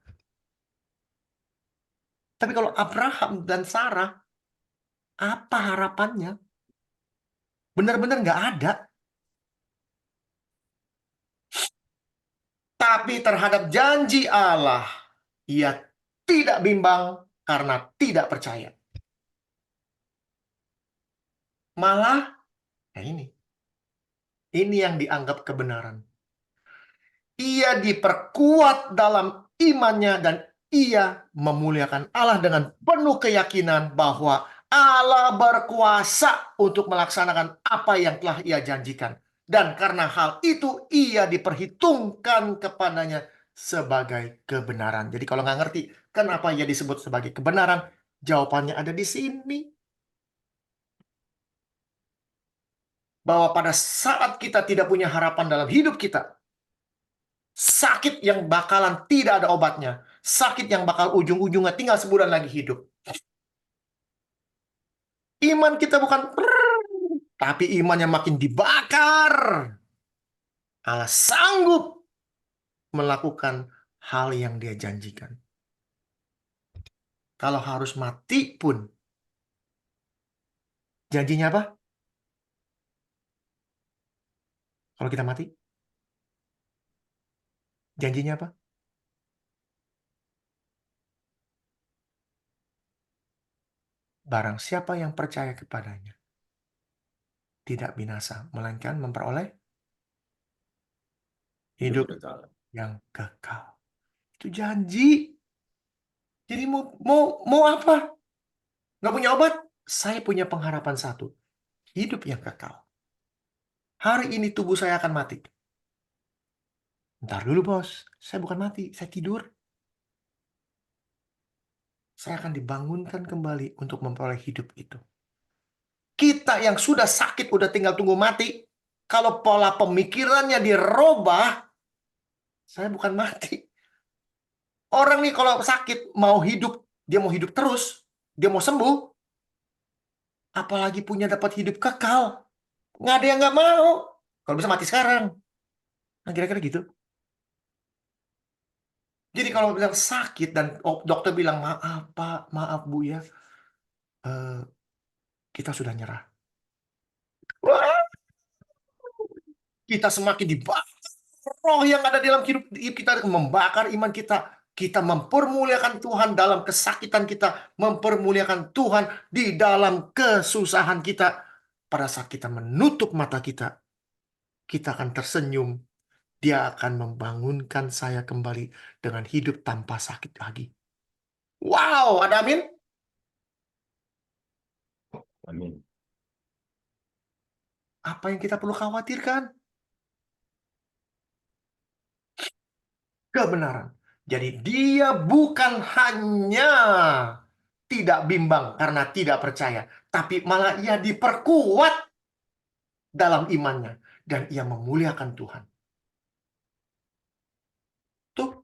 Tapi kalau Abraham dan Sarah, apa harapannya? Benar-benar nggak ada. Tapi terhadap janji Allah, ia tidak bimbang karena tidak percaya. Malah, ya ini yang dianggap kebenaran. Ia diperkuat dalam imannya dan ia memuliakan Allah dengan penuh keyakinan bahwa Allah berkuasa untuk melaksanakan apa yang telah ia janjikan. Dan karena hal itu ia diperhitungkan kepadanya sebagai kebenaran. Jadi kalau nggak ngerti kenapa ia disebut sebagai kebenaran, jawabannya ada di sini. Bahwa pada saat kita tidak punya harapan dalam hidup kita, sakit yang bakalan tidak ada obatnya, sakit yang bakal ujung-ujungnya tinggal sebulan lagi hidup. Iman kita bukan tapi imannya makin dibakar. Allah sanggup melakukan hal yang dia janjikan. Kalau harus mati pun, janjinya apa? Kalau kita mati, janjinya apa? Barang siapa yang percaya kepadanya, tidak binasa, melainkan memperoleh hidup yang kekal. Itu janji. Jadi mau apa? Nggak punya obat? Saya punya pengharapan satu. Hidup yang kekal. Hari ini tubuh saya akan mati. Ntar dulu bos, saya bukan mati, saya tidur. Saya akan dibangunkan kembali untuk memperoleh hidup itu. Kita yang sudah sakit, udah tinggal tunggu mati. Kalau pola pemikirannya dirubah, saya bukan mati. Orang nih kalau sakit, mau hidup, dia mau hidup terus. Dia mau sembuh. Apalagi punya dapat hidup kekal. Nggak ada yang nggak mau. Kalau bisa mati sekarang. Nah, kira-kira gitu. Jadi kalau bilang sakit dan dokter bilang, maaf Pak, maaf Bu ya, kita sudah nyerah. Wah, kita semakin dibakar. Roh yang ada dalam hidup kita membakar iman kita. Kita mempermuliakan Tuhan dalam kesakitan kita. Mempermuliakan Tuhan di dalam kesusahan kita. Pada saat kita menutup mata kita, kita akan tersenyum. Dia akan membangunkan saya kembali dengan hidup tanpa sakit lagi. Wow, ada amin? Amin. Apa yang kita perlu khawatirkan? Kebenaran. Jadi dia bukan hanya tidak bimbang karena tidak percaya, tapi malah ia diperkuat dalam imannya dan ia memuliakan Tuhan. Tuh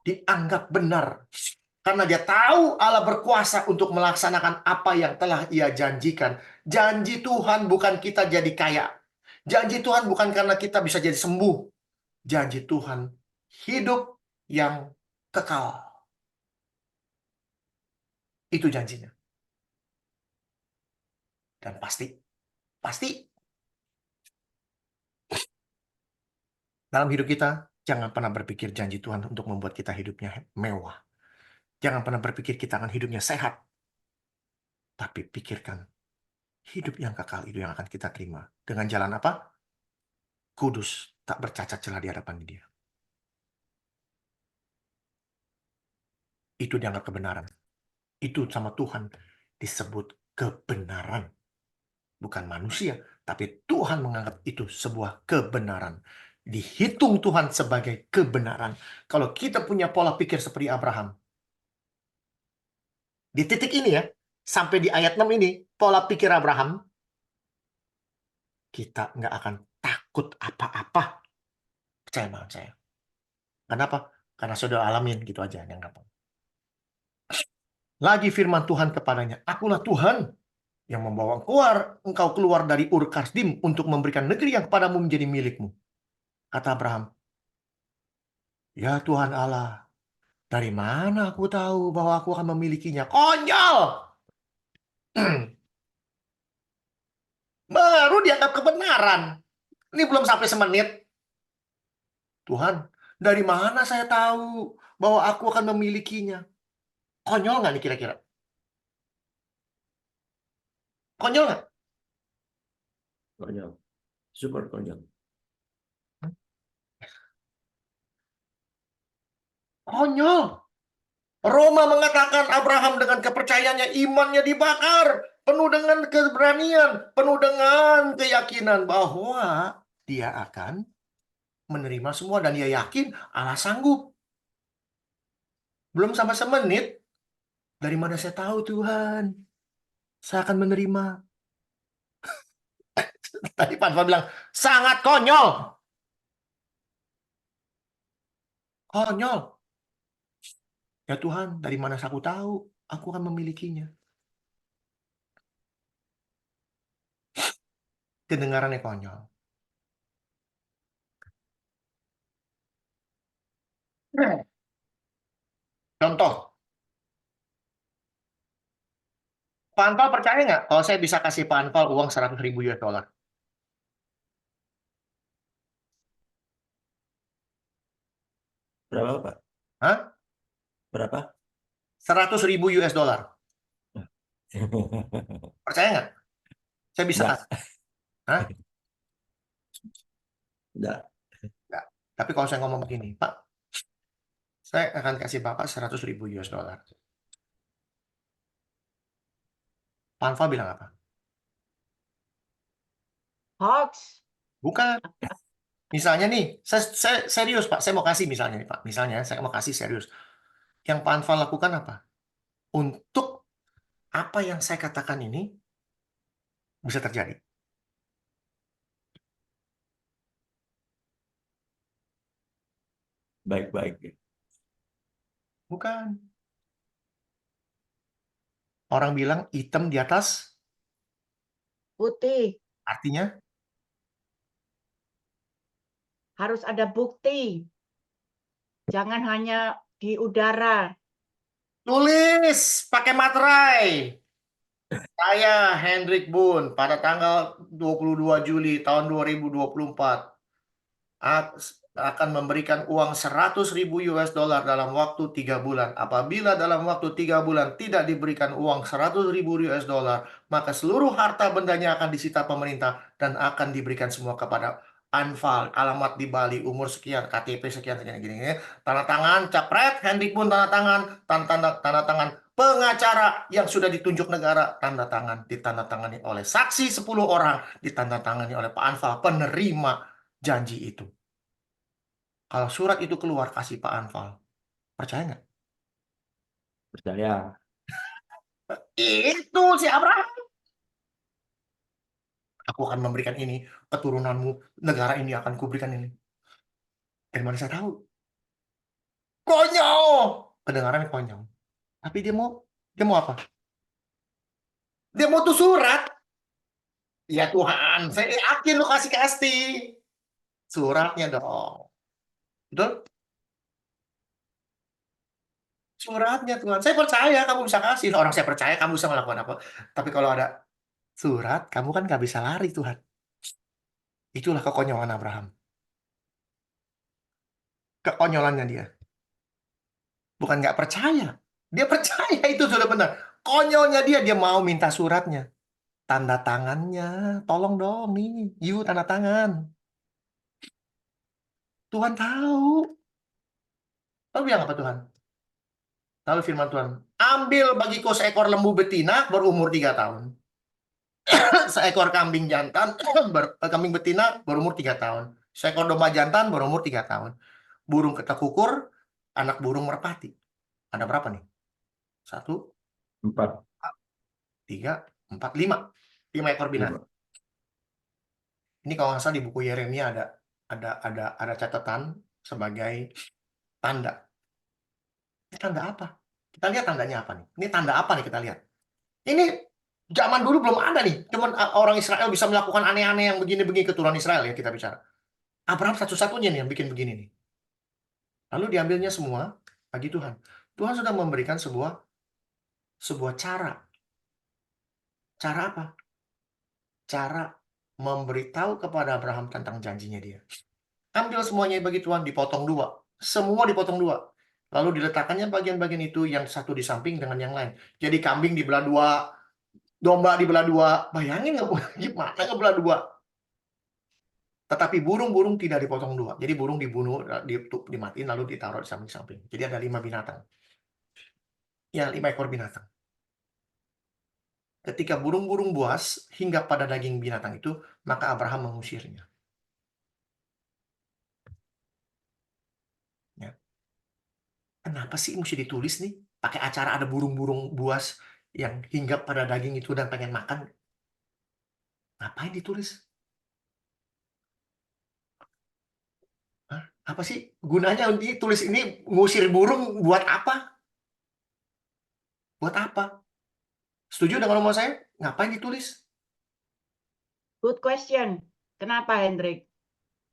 dianggap benar karena dia tahu Allah berkuasa untuk melaksanakan apa yang telah ia janjikan. Janji Tuhan bukan kita jadi kaya. Janji Tuhan bukan karena kita bisa jadi sembuh. Janji Tuhan hidup yang kekal. Itu janjinya. Dan pasti dalam hidup kita, jangan pernah berpikir janji Tuhan untuk membuat kita hidupnya mewah. Jangan pernah berpikir kita akan hidupnya sehat. Tapi pikirkan hidup yang kekal itu yang akan kita terima. Dengan jalan apa? Kudus, tak bercacat celah di hadapan Dia. Itu dianggap kebenaran. Itu sama Tuhan disebut kebenaran. bukan manusia, tapi Tuhan menganggap itu sebuah kebenaran. Dihitung Tuhan sebagai kebenaran. Kalau kita punya pola pikir seperti Abraham, di titik ini ya, sampai di ayat 6 ini, pola pikir Abraham, kita nggak akan takut apa-apa. Percaya banget saya. Kenapa? Karena sudah alamin gitu aja. Yang gampang. Lagi firman Tuhan kepadanya, akulah Tuhan yang membawa engkau keluar dari Ur Kasdim untuk memberikan negeri yang kepadamu menjadi milikmu. Kata Abraham, ya Tuhan Allah, dari mana aku tahu bahwa aku akan memilikinya? Konyol! Baru dianggap kebenaran. Ini belum sampai semenit. Tuhan, dari mana saya tahu bahwa aku akan memilikinya? Konyol nggak nih kira-kira? Konyol nggak? Konyol. Super konyol. Konyol. Roma mengatakan Abraham dengan kepercayaannya, imannya dibakar. Penuh dengan keberanian, penuh dengan keyakinan bahwa dia akan menerima semua. Dan dia yakin Allah sanggup. Belum sampai semenit. Dari mana saya tahu Tuhan? Saya akan menerima. Tadi Pak Anwar bilang, sangat konyol. Konyol. Ya Tuhan, dari mana aku tahu aku akan memilikinya? Kedengarannya konyol. Contoh, Pak Anwar percaya nggak kalau saya bisa kasih Pak Anwar uang 100.000 US dollar? Berapa, Pak? Hah? Berapa? 100.000 US dollar. Percaya nggak? Saya bisa Nggak. kasih. Hah? Nggak. Nggak. Tapi kalau saya ngomong begini, Pak, saya akan kasih Bapak 100.000 US dollar. Pak Anwar bilang apa? Hoax. Bukan. Misalnya nih, saya serius Pak, saya mau kasih misalnya nih Pak. Misalnya saya mau kasih serius. Yang Pak Anwar lakukan apa? Untuk apa yang saya katakan ini bisa terjadi. Baik-baik. Bukan. Orang bilang hitam di atas, Putih. artinya Harus ada bukti. Jangan hanya di udara. tulis pakai materai. Saya Hendrik Boon pada tanggal 22 Juli tahun 2024 akan memberikan uang 100.000 US dollar dalam waktu 3 bulan. Apabila dalam waktu 3 bulan tidak diberikan uang 100.000 US dollar, maka seluruh harta bendanya akan disita pemerintah dan akan diberikan semua kepada Anfal, alamat di Bali, umur sekian, KTP sekian, sekian, gini. Tanda tangan, capret, Hendrik pun tanda tangan, pengacara yang sudah ditunjuk negara, tanda tangan, ditandatangani oleh saksi 10 orang, ditandatangani oleh Pak Anfal, penerima janji itu. Kalau surat itu keluar, kasih Pak Anfal. Percaya nggak? Percaya. Itu si Abraham. Aku akan memberikan ini, keturunanmu, negara ini akan kuberikan ini. Dari mana saya tahu? Konyol! Kedengarannya konyol. Tapi dia mau apa? Dia mau tuh surat. Ya Tuhan, saya yakin lu kasih. Suratnya dong. Betul? Suratnya Tuhan. Saya percaya kamu bisa kasih. Orang saya percaya kamu bisa melakukan apa. Tapi kalau ada surat, kamu kan nggak bisa lari Tuhan. Itulah kekonyolan Abraham. Kekonyolannya dia. Bukan nggak percaya. Dia percaya itu sudah benar. Konyolnya dia mau minta suratnya. Tanda tangannya. Tolong dong nih. Tanda tangan. Tuhan tahu. Lalu bilang apa Tuhan? Lalu firman Tuhan. Ambil bagiku seekor lembu betina berumur 3 tahun. Seekor kambing jantan, kambing betina berumur 3 tahun. Seekor domba jantan berumur 3 tahun. Burung ketekukur, anak burung merpati. Ada berapa nih? 1, 4. 3, 4, 5. 5 ekor binatang. Ini kalau nggak salah di buku Yeremia ada catatan sebagai tanda. Ini tanda apa? Kita lihat tandanya apa nih? Ini tanda apa nih kita lihat? Ini zaman dulu belum ada nih. Cuman orang Israel bisa melakukan aneh-aneh yang begini-begini, keturunan Israel ya kita bicara. Abraham satu-satunya nih yang bikin begini nih. Lalu diambilnya semua bagi Tuhan. Tuhan sudah memberikan sebuah cara. Cara apa? Cara memberitahu kepada Abraham tentang janjinya dia. Ambil semuanya bagi Tuhan, dipotong 2. Semua dipotong 2. Lalu diletakkannya bagian-bagian itu yang satu di samping dengan yang lain. Jadi kambing dibelah 2, domba dibelah 2. Bayangin nggak gimana ngebelah 2? Tetapi burung-burung tidak dipotong 2. Jadi burung dibunuh, dimatiin lalu ditaruh di samping-samping. Jadi ada 5 binatang. Ya, 5 ekor binatang. Ketika burung-burung buas hinggap pada daging binatang itu, maka Abraham mengusirnya. Ya. Kenapa sih mesti ditulis nih? Pakai acara ada burung-burung buas yang hinggap pada daging itu dan pengen makan. Ngapain ditulis? Hah? Apa sih gunanya ditulis ini? Ngusir burung buat apa? Buat apa? Setuju dengan omongan saya? Ngapain ditulis? Good question. Kenapa, Hendrik?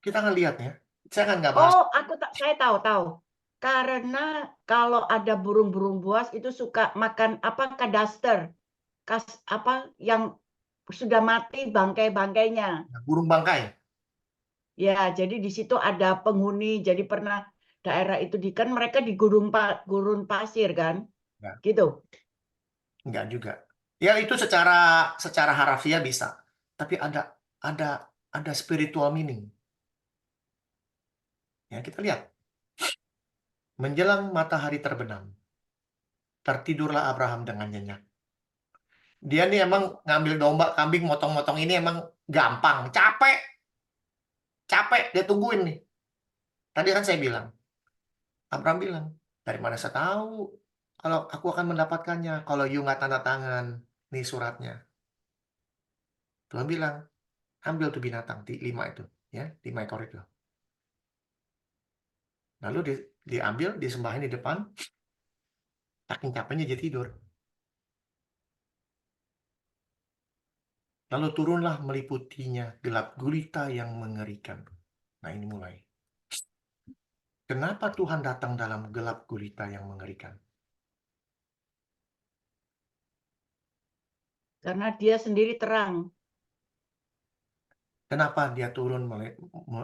Kita akan lihat ya. Saya akan nggak bahas. Oh, saya tahu. Karena kalau ada burung-burung buas itu suka makan apa kadaster, apa yang sudah mati bangkai-bangkainya. Burung bangkai. Ya, jadi di situ ada penghuni. Jadi pernah daerah itu kan mereka di gurun pasir kan, Ya. gitu. Enggak juga. Ya itu secara harafiah bisa. Tapi ada spiritual meaning. Ya, kita lihat. Menjelang matahari terbenam, tertidurlah Abraham dengan nyenyak. Dia nih emang ngambil domba, kambing, motong-motong ini emang gampang. Capek dia tungguin nih. Tadi kan saya bilang, Abraham bilang, dari mana saya tahu kalau aku akan mendapatkannya, kalau you nggak tanda tangan nih suratnya. Tuhan bilang, ambil tuh binatang, 5 itu, ya, 5 ekor itu. Lalu diambil, disembahin di depan, saking capeknya dia tidur. Lalu turunlah meliputinya gelap gulita yang mengerikan. Nah ini mulai. Kenapa Tuhan datang dalam gelap gulita yang mengerikan? Karena dia sendiri terang. Kenapa dia turun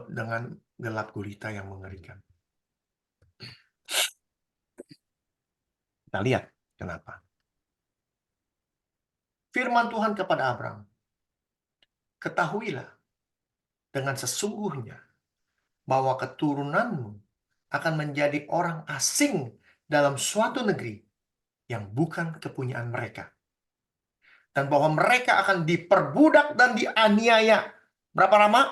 dengan gelap gulita yang mengerikan? Kita lihat kenapa. Firman Tuhan kepada Abraham, ketahuilah dengan sesungguhnya bahwa keturunanmu akan menjadi orang asing dalam suatu negeri yang bukan kepunyaan mereka. Dan bahwa mereka akan diperbudak dan dianiaya. Berapa lama?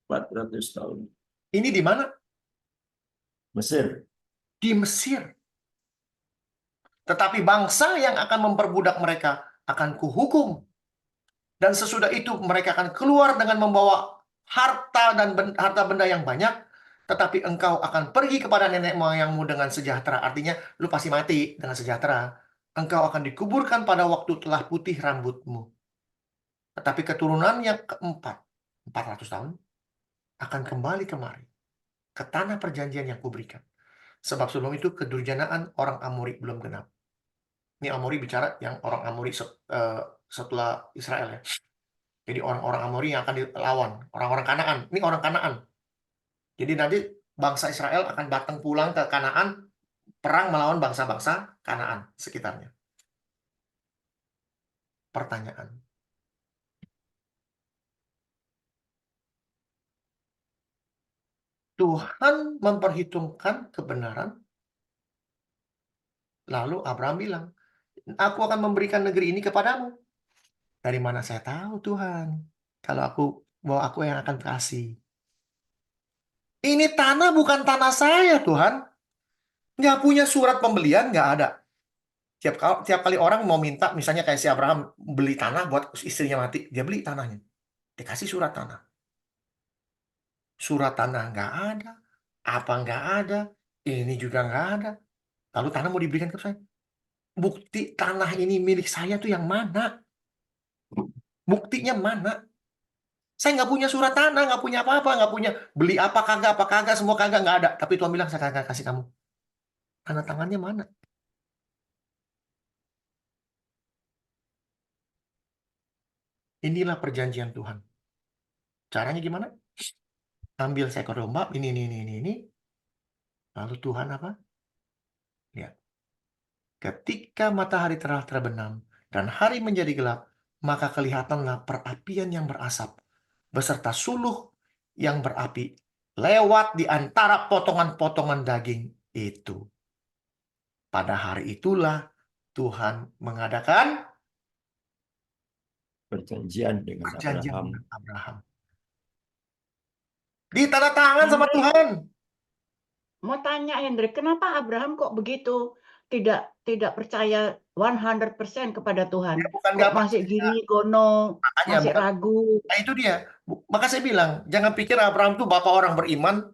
400 tahun. Ini di mana? Mesir. Di Mesir. Tetapi bangsa yang akan memperbudak mereka akan kuhukum. Dan sesudah itu mereka akan keluar dengan membawa harta dan harta benda yang banyak. Tetapi engkau akan pergi kepada nenek moyangmu dengan sejahtera. Artinya lu pasti mati dengan sejahtera. Engkau akan dikuburkan pada waktu telah putih rambutmu. Tetapi keturunan yang keempat, 400 tahun, akan kembali kemari. Ke tanah perjanjian yang kuberikan. Sebab sebelum itu kedurjanaan orang Amori belum genap. Ini Amori bicara yang orang Amori setelah Israel ya. Jadi orang-orang Amori yang akan dilawan. Orang-orang Kanaan. Ini orang Kanaan. Jadi nanti bangsa Israel akan datang pulang ke Kanaan. Perang melawan bangsa-bangsa Kanaan sekitarnya. Pertanyaan. Tuhan memperhitungkan kebenaran. Lalu Abraham bilang, aku akan memberikan negeri ini kepadamu. Dari mana saya tahu Tuhan? Kalau bahwa aku yang akan kasih. Ini tanah bukan tanah saya Tuhan. Nggak punya surat pembelian, nggak ada. Tiap kali orang mau minta, misalnya kayak si Abraham beli tanah buat istrinya mati, dia beli tanahnya. Dikasih surat tanah. Surat tanah nggak ada. Apa nggak ada. Ini juga nggak ada. Lalu tanah mau diberikan ke saya. Bukti tanah ini milik saya tuh yang mana? Buktinya mana? Saya nggak punya surat tanah, nggak punya apa-apa, nggak punya beli apa kagak, semua kagak, nggak ada. Tapi Tuhan bilang, saya kagak kasih kamu. Tanda tangannya mana? Inilah perjanjian Tuhan. Caranya gimana? Ambil seekor domba, ini. Lalu Tuhan apa? Lihat. Ketika matahari telah terbenam dan hari menjadi gelap, maka kelihatanlah perapian yang berasap beserta suluh yang berapi lewat di antara potongan-potongan daging itu. Pada hari itulah Tuhan mengadakan Perjanjian dengan perjanjian Abraham. dengan Abraham. Ditanda tangan sama Hendrik, Tuhan. mau tanya Hendrik, kenapa Abraham kok begitu tidak percaya 100% kepada Tuhan? Ya, bukan Kok nggak masih percaya. gini gono, Makanya masih bukan. ragu? Nah, itu dia. Maka saya bilang, jangan pikir Abraham tuh bapak orang beriman.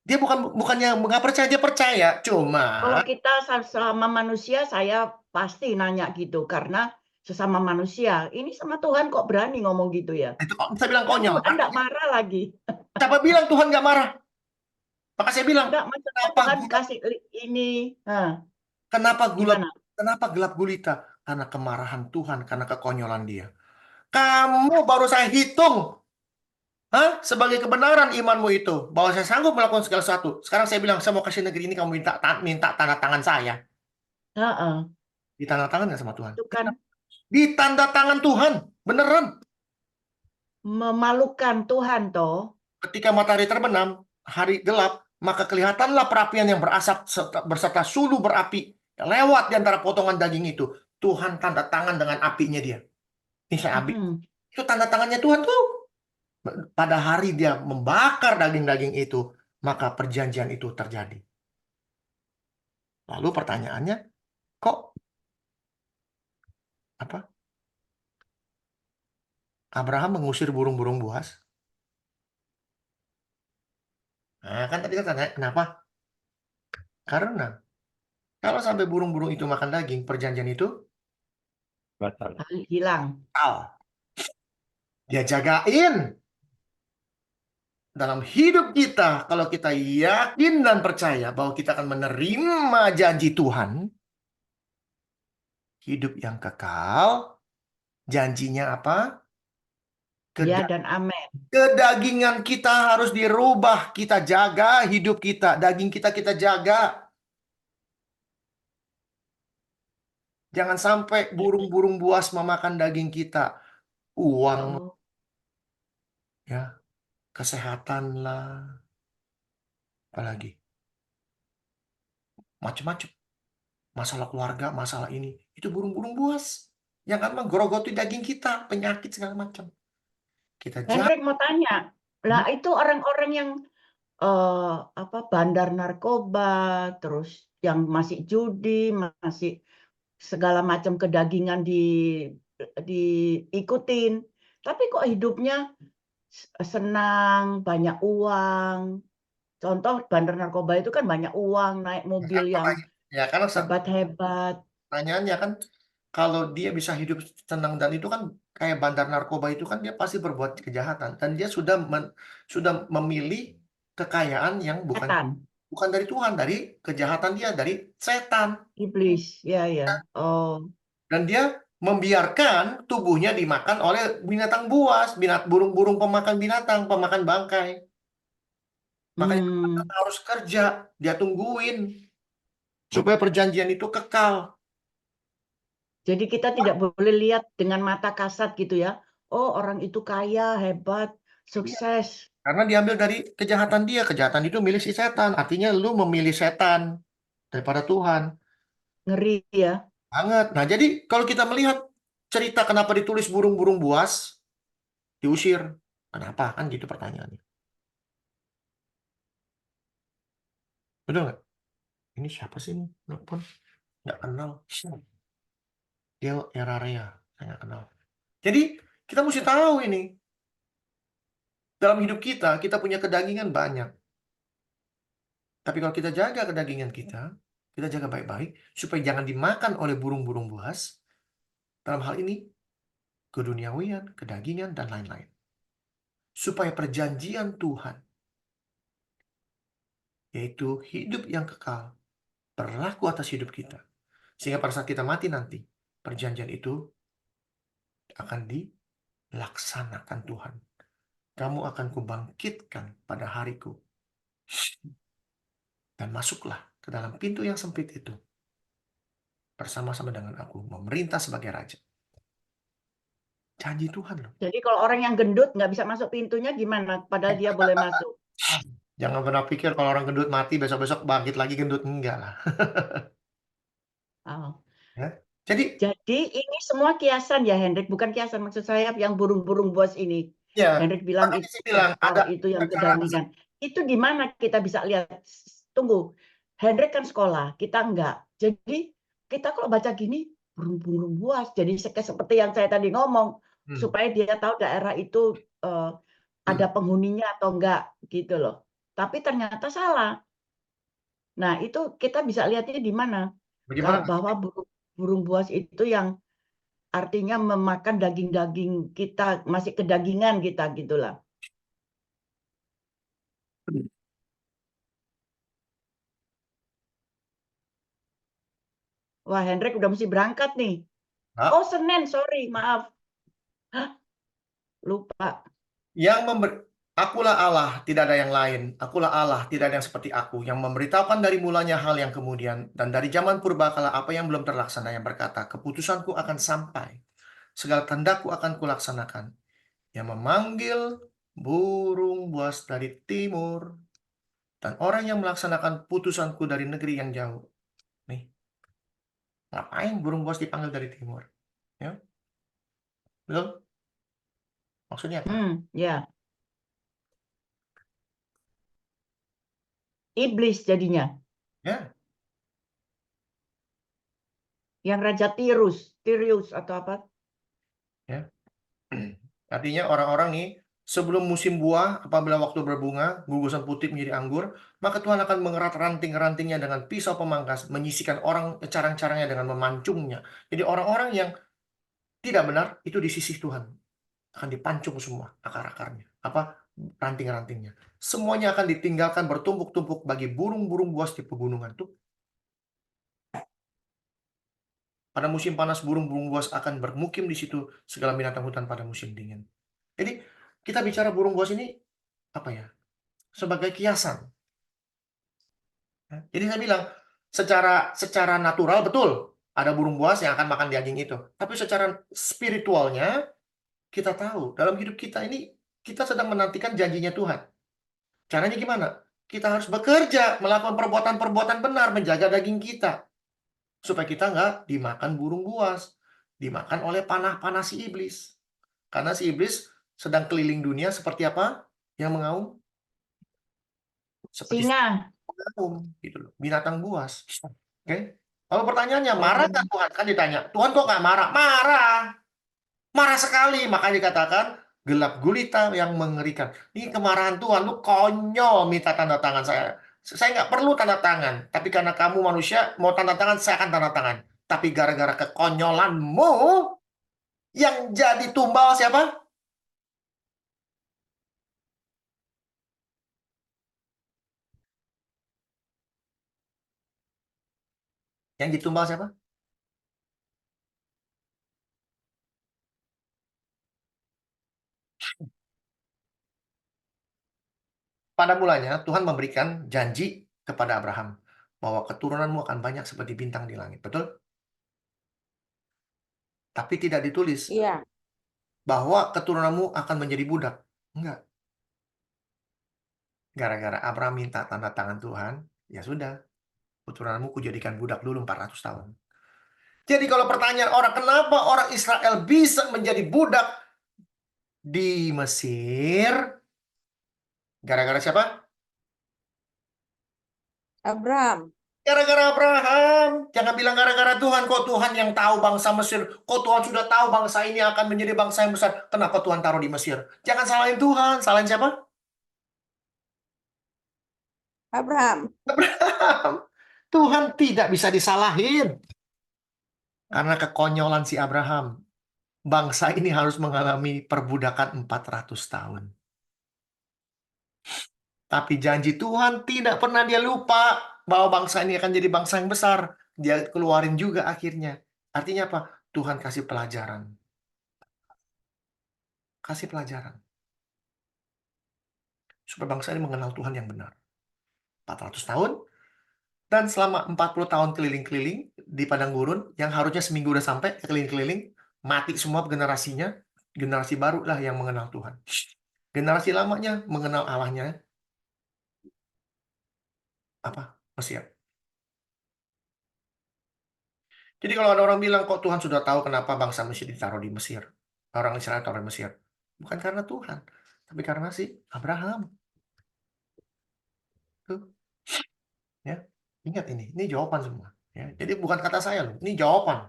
Dia bukannya nggak percaya, dia percaya. Cuma Kalau kita sesama manusia, saya pasti nanya gitu karena sesama manusia. Ini sama Tuhan kok berani ngomong gitu ya? itu saya bilang Kan konyol. Tuhan tidak marah lagi. Siapa bilang Tuhan nggak marah? Maka saya bilang, Enggak, maksudnya kenapa Tuhan gelap, kasih ini. Nah, kenapa gimana? gelap gulita? Karena kemarahan Tuhan, karena kekonyolan dia. Kamu baru saya hitung, sebagai kebenaran imanmu itu, bahwa saya sanggup melakukan segala sesuatu. Sekarang saya bilang, saya mau kasih negeri ini, kamu minta tanda tangan saya. Heeh, Ditanda tangan nggak sama Tuhan? itu kan Ditanda tangan Tuhan, beneran. memalukan Tuhan toh. Ketika matahari terbenam, hari gelap, maka kelihatanlah perapian yang berasap berserta suluh berapi lewat di antara potongan daging itu. Tuhan tanda tangan dengan apinya dia. Ini saya ambil. Mm-mm. Itu tanda tangannya Tuhan tuh. Pada hari dia membakar daging-daging itu, maka perjanjian itu terjadi. Lalu pertanyaannya, kok apa? Abraham mengusir burung-burung buas? Nah, kan tadi kita tanya, kenapa? Karena kalau sampai burung-burung itu makan daging, perjanjian itu Batal. Hilang. batal. Dia jagain dalam hidup kita. Kalau kita yakin dan percaya bahwa kita akan menerima janji Tuhan, hidup yang kekal, janjinya apa? Ya dan amin. Kedagingan kita harus dirubah. Kita jaga hidup kita. Daging kita jaga. Jangan sampai burung-burung buas memakan daging kita. Uang, Oh, ya, kesehatan lah. Apalagi. Macam-macam. Masalah keluarga, masalah ini. Itu burung-burung buas. Yang akan menggerogoti daging kita. Penyakit segala macam. Kita jaga. Hendrik mau tanya, lah itu orang-orang yang bandar narkoba, terus yang masih judi, masih segala macam kedagingan diikutin, tapi kok hidupnya senang, banyak uang. Contoh bandar narkoba itu kan banyak uang, naik mobil yang Ya, karena hebat-hebat. pertanyaannya kan, kalau dia bisa hidup tenang dan itu kan kayak bandar narkoba itu kan dia pasti berbuat kejahatan dan dia sudah memilih kekayaan yang Setan, bukan dari Tuhan, dari kejahatan dia, dari setan. iblis, ya. Oh, Dan dia membiarkan tubuhnya dimakan oleh binatang buas, burung-burung pemakan binatang, pemakan bangkai. Makanya kita harus kerja, dia tungguin supaya perjanjian itu kekal. jadi kita tidak boleh lihat dengan mata kasat gitu ya. Oh, orang itu kaya, hebat, sukses. Karena diambil dari kejahatan dia. Kejahatan itu milik si setan. Artinya lu memilih setan daripada Tuhan. Ngeri ya. Banget. Nah, jadi kalau kita melihat cerita kenapa ditulis burung-burung buas diusir. Kenapa? Kan gitu pertanyaannya. Betul nggak? Ini siapa sih ini? Nelfon. Nggak kenal. Dia Erarea. Saya nggak kenal. Jadi kita mesti tahu ini. Dalam hidup kita punya kedagingan banyak. Tapi kalau kita jaga kedagingan kita jaga baik-baik, supaya jangan dimakan oleh burung-burung buas. Dalam hal ini, keduniawian, kedagingan, dan lain-lain. Supaya perjanjian Tuhan, yaitu hidup yang kekal, berlaku atas hidup kita. Sehingga pada saat kita mati nanti, perjanjian itu akan dilaksanakan Tuhan. Kamu akan kubangkitkan pada hariku. Dan masuklah ke dalam pintu yang sempit itu. Bersama-sama dengan aku, memerintah sebagai raja. Janji Tuhan loh. Jadi kalau orang yang gendut nggak bisa masuk pintunya gimana? Padahal dia boleh masuk. Jangan pernah pikir kalau orang gendut mati, besok-besok bangkit lagi gendut. Enggak lah. Oh. Ya. Jadi ini semua kiasan ya, Hendrik. Bukan kiasan, maksud saya yang burung-burung buas ini. ya, Hendrik bilang makanya itu saya bilang ada itu yang cara. kedagingan. Itu di mana kita bisa lihat? Tunggu, Hendrik kan sekolah, kita enggak. Jadi kita kalau baca gini, burung-burung buas. Jadi seperti yang saya tadi ngomong, supaya dia tahu daerah itu ada penghuninya atau enggak, gitu loh. Tapi ternyata salah. Nah, itu kita bisa lihatnya di mana? Bagaimana? Bahwa burung buas itu yang artinya memakan daging-daging kita, masih kedagingan kita, gitulah. Wah, Hendrik udah mesti berangkat nih. Hah? Oh, Senin, sorry, maaf. Hah? Lupa. Yang memberi, akulah Allah, tidak ada yang lain. Akulah Allah, tidak ada yang seperti aku. Yang memberitahukan dari mulanya hal yang kemudian. Dan dari zaman purbakala apa yang belum terlaksana, yang berkata, keputusanku akan sampai. Segala tandaku akan kulaksanakan. Yang memanggil burung buas dari timur. Dan orang yang melaksanakan putusanku dari negeri yang jauh. Nih. Ngapain burung buas dipanggil dari timur? Ya. Betul? Maksudnya apa? Ya. Iblis jadinya. Ya. Yang Raja Tirius atau apa? Ya. Artinya orang-orang nih sebelum musim buah, apabila waktu berbunga, gugusan putih menjadi anggur, maka Tuhan akan mengerat ranting-rantingnya dengan pisau pemangkas, menyisikan orang carang-carangnya dengan memancungnya. Jadi orang-orang yang tidak benar itu di sisi Tuhan akan dipancung semua akar-akarnya, apa ranting-rantingnya. Semuanya akan ditinggalkan bertumpuk-tumpuk bagi burung-burung buas di pegunungan tuh. Pada musim panas burung-burung buas akan bermukim di situ, segala binatang hutan pada musim dingin. Jadi kita bicara burung buas ini apa ya? Sebagai kiasan. Jadi saya bilang secara natural betul ada burung buas yang akan makan daging itu. Tapi secara spiritualnya kita tahu dalam hidup kita ini kita sedang menantikan janjinya Tuhan. Caranya gimana? Kita harus bekerja, melakukan perbuatan-perbuatan benar, menjaga daging kita. Supaya kita nggak dimakan burung buas. Dimakan oleh panah-panah si iblis. Karena si iblis sedang keliling dunia seperti apa? Yang mengaum? Seperti Singa. mengaum, gitu loh. Binatang buas. Oke? Lalu pertanyaannya, marah nggak Tuhan? Kan ditanya, Tuhan kok nggak marah? Marah. Marah sekali. Makanya dikatakan, gelap gulita yang mengerikan. Ini kemarahan Tuhan. Lu konyol minta tanda tangan saya. Saya nggak perlu tanda tangan. Tapi karena kamu manusia, mau tanda tangan, saya akan tanda tangan. Tapi gara-gara kekonyolanmu, yang jadi tumbal siapa? Yang ditumbal siapa? Pada mulanya, Tuhan memberikan janji kepada Abraham bahwa keturunanmu akan banyak seperti bintang di langit. Betul? Tapi tidak ditulis Iya. bahwa keturunanmu akan menjadi budak. Enggak. Gara-gara Abraham minta tanda tangan Tuhan, ya sudah. Keturunanmu kujadikan budak dulu 400 tahun. Jadi kalau pertanyaan orang, kenapa orang Israel bisa menjadi budak di Mesir? Gara-gara siapa? Abraham. Gara-gara Abraham. Jangan bilang gara-gara Tuhan. Kok Tuhan yang tahu bangsa Mesir? Kok Tuhan sudah tahu bangsa ini akan menjadi bangsa yang besar? Kenapa Tuhan taruh di Mesir? Jangan salahin Tuhan. Salahin siapa? Abraham. Abraham. Tuhan tidak bisa disalahin. Karena kekonyolan si Abraham. Bangsa ini harus mengalami perbudakan 400 tahun. Tapi janji Tuhan tidak pernah dia lupa bahwa bangsa ini akan jadi bangsa yang besar. Dia keluarin juga akhirnya. Artinya apa? Tuhan kasih pelajaran. Kasih pelajaran. Supaya bangsa ini mengenal Tuhan yang benar. 400 tahun. Dan selama 40 tahun keliling-keliling di padang gurun, yang harusnya seminggu udah sampai, keliling-keliling, mati semua generasinya. Generasi baru lah yang mengenal Tuhan. Generasi lamanya mengenal Allahnya. Apa? Mesir. Jadi kalau ada orang bilang, kok Tuhan sudah tahu kenapa bangsa Mesir ditaruh di Mesir. Orang Israel taruh di Mesir. Bukan karena Tuhan. Tapi karena si Abraham. Tuh. Ya. Ingat ini. Ini jawaban semua. Ya. Jadi bukan kata saya loh. Ini jawaban.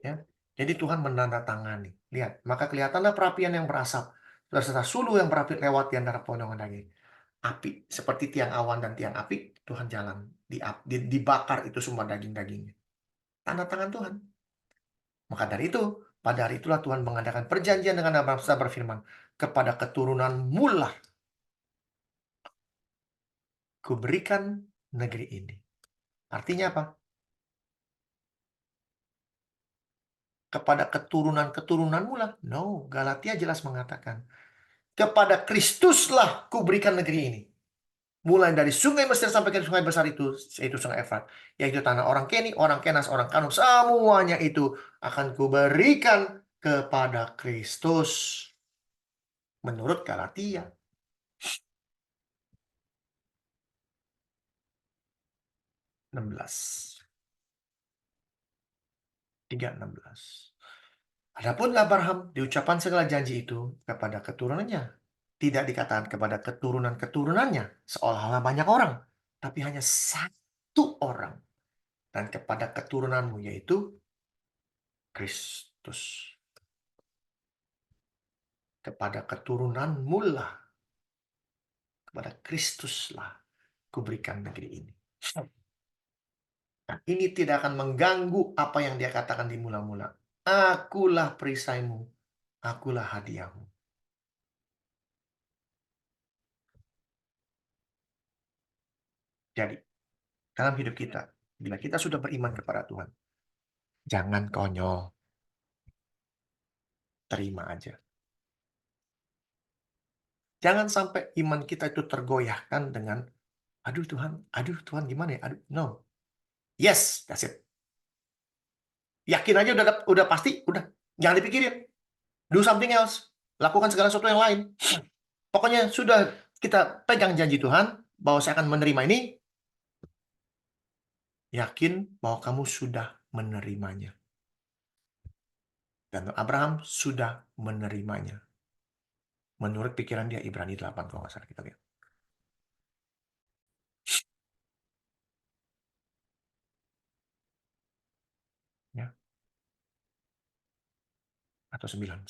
Ya. Jadi Tuhan menandatangani. Lihat. Maka kelihatanlah perapian yang berasap. Serta suluh yang berapi lewat di antara potongan daging. Api. Seperti tiang awan dan tiang api. Tuhan jalan. Dibakar itu semua daging-dagingnya. Tanda tangan Tuhan. Maka dari itu, pada hari itulah Tuhan mengadakan perjanjian dengan Abraham serta berfirman, kepada keturunanmu lah kuberikan negeri ini. Artinya apa? Kepada keturunan-keturunanmu lah. No, Galatia jelas mengatakan, kepada Kristuslah kuberikan negeri ini. Mulai dari sungai Mesir sampai ke sungai besar itu, yaitu sungai Efrat. Yaitu tanah orang Keni, orang Kenas, orang Kanum. Semuanya itu akan kuberikan kepada Kristus. Menurut Galatia. 16. 3:16. Adapun Abraham diucapkan segala janji itu kepada keturunannya. Tidak dikatakan kepada keturunan-keturunannya, seolah-olah banyak orang, tapi hanya satu orang. Dan kepada keturunanmu, yaitu Kristus. Kepada keturunanmu lah, kepada Kristuslah kuberikan negeri ini. Nah, ini tidak akan mengganggu apa yang dia katakan di mula-mula. Akulah perisaimu, akulah hadiahmu. Jadi, dalam hidup kita, bila kita sudah beriman kepada Tuhan, jangan konyol. Terima aja. Jangan sampai iman kita itu tergoyahkan dengan, aduh Tuhan gimana ya? Aduh, no. Yes, that's it. Yakin aja udah pasti, udah. Jangan dipikirin. Do something else. Lakukan segala sesuatu yang lain. Pokoknya sudah kita pegang janji Tuhan, bahwa saya akan menerima ini, yakin bahwa kamu sudah menerimanya. Dan Abraham sudah menerimanya. Menurut pikiran dia, Ibrani 8 kalau nggak salah kita lihat. Ya. Atau 9.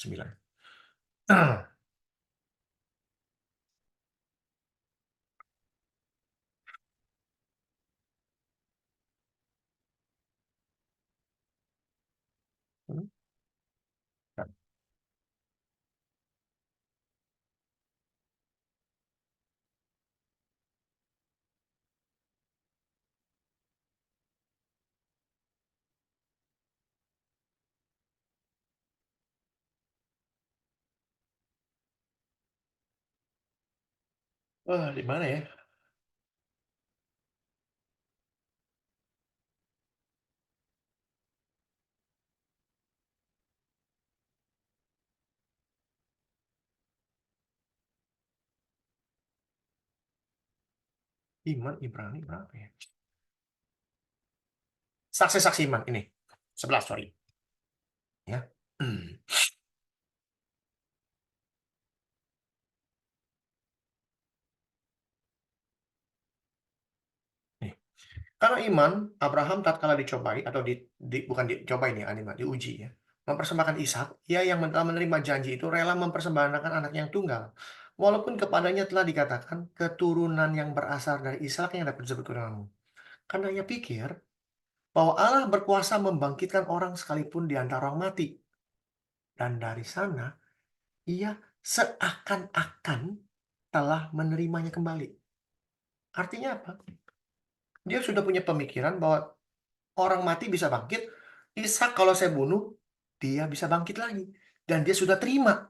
Di mana ya? Iman Ibrani berapa ya? Saksi-saksi iman ini. 11, sorry. Ya. Nih. Karena iman, Abraham tatkala dicobai, atau bukan dicobai nih, diuji ya. Mempersembahkan Ishak, ia yang telah menerima janji itu rela mempersembahkan anaknya yang tunggal. Walaupun kepadanya telah dikatakan, keturunan yang berasal dari Ishak yang dapat disebut keturunanmu. Karena ia pikir bahwa Allah berkuasa membangkitkan orang sekalipun di antara orang mati. Dan dari sana, ia seakan-akan telah menerimanya kembali. Artinya apa? Dia sudah punya pemikiran bahwa orang mati bisa bangkit. Ishak kalau saya bunuh, dia bisa bangkit lagi. Dan dia sudah terima.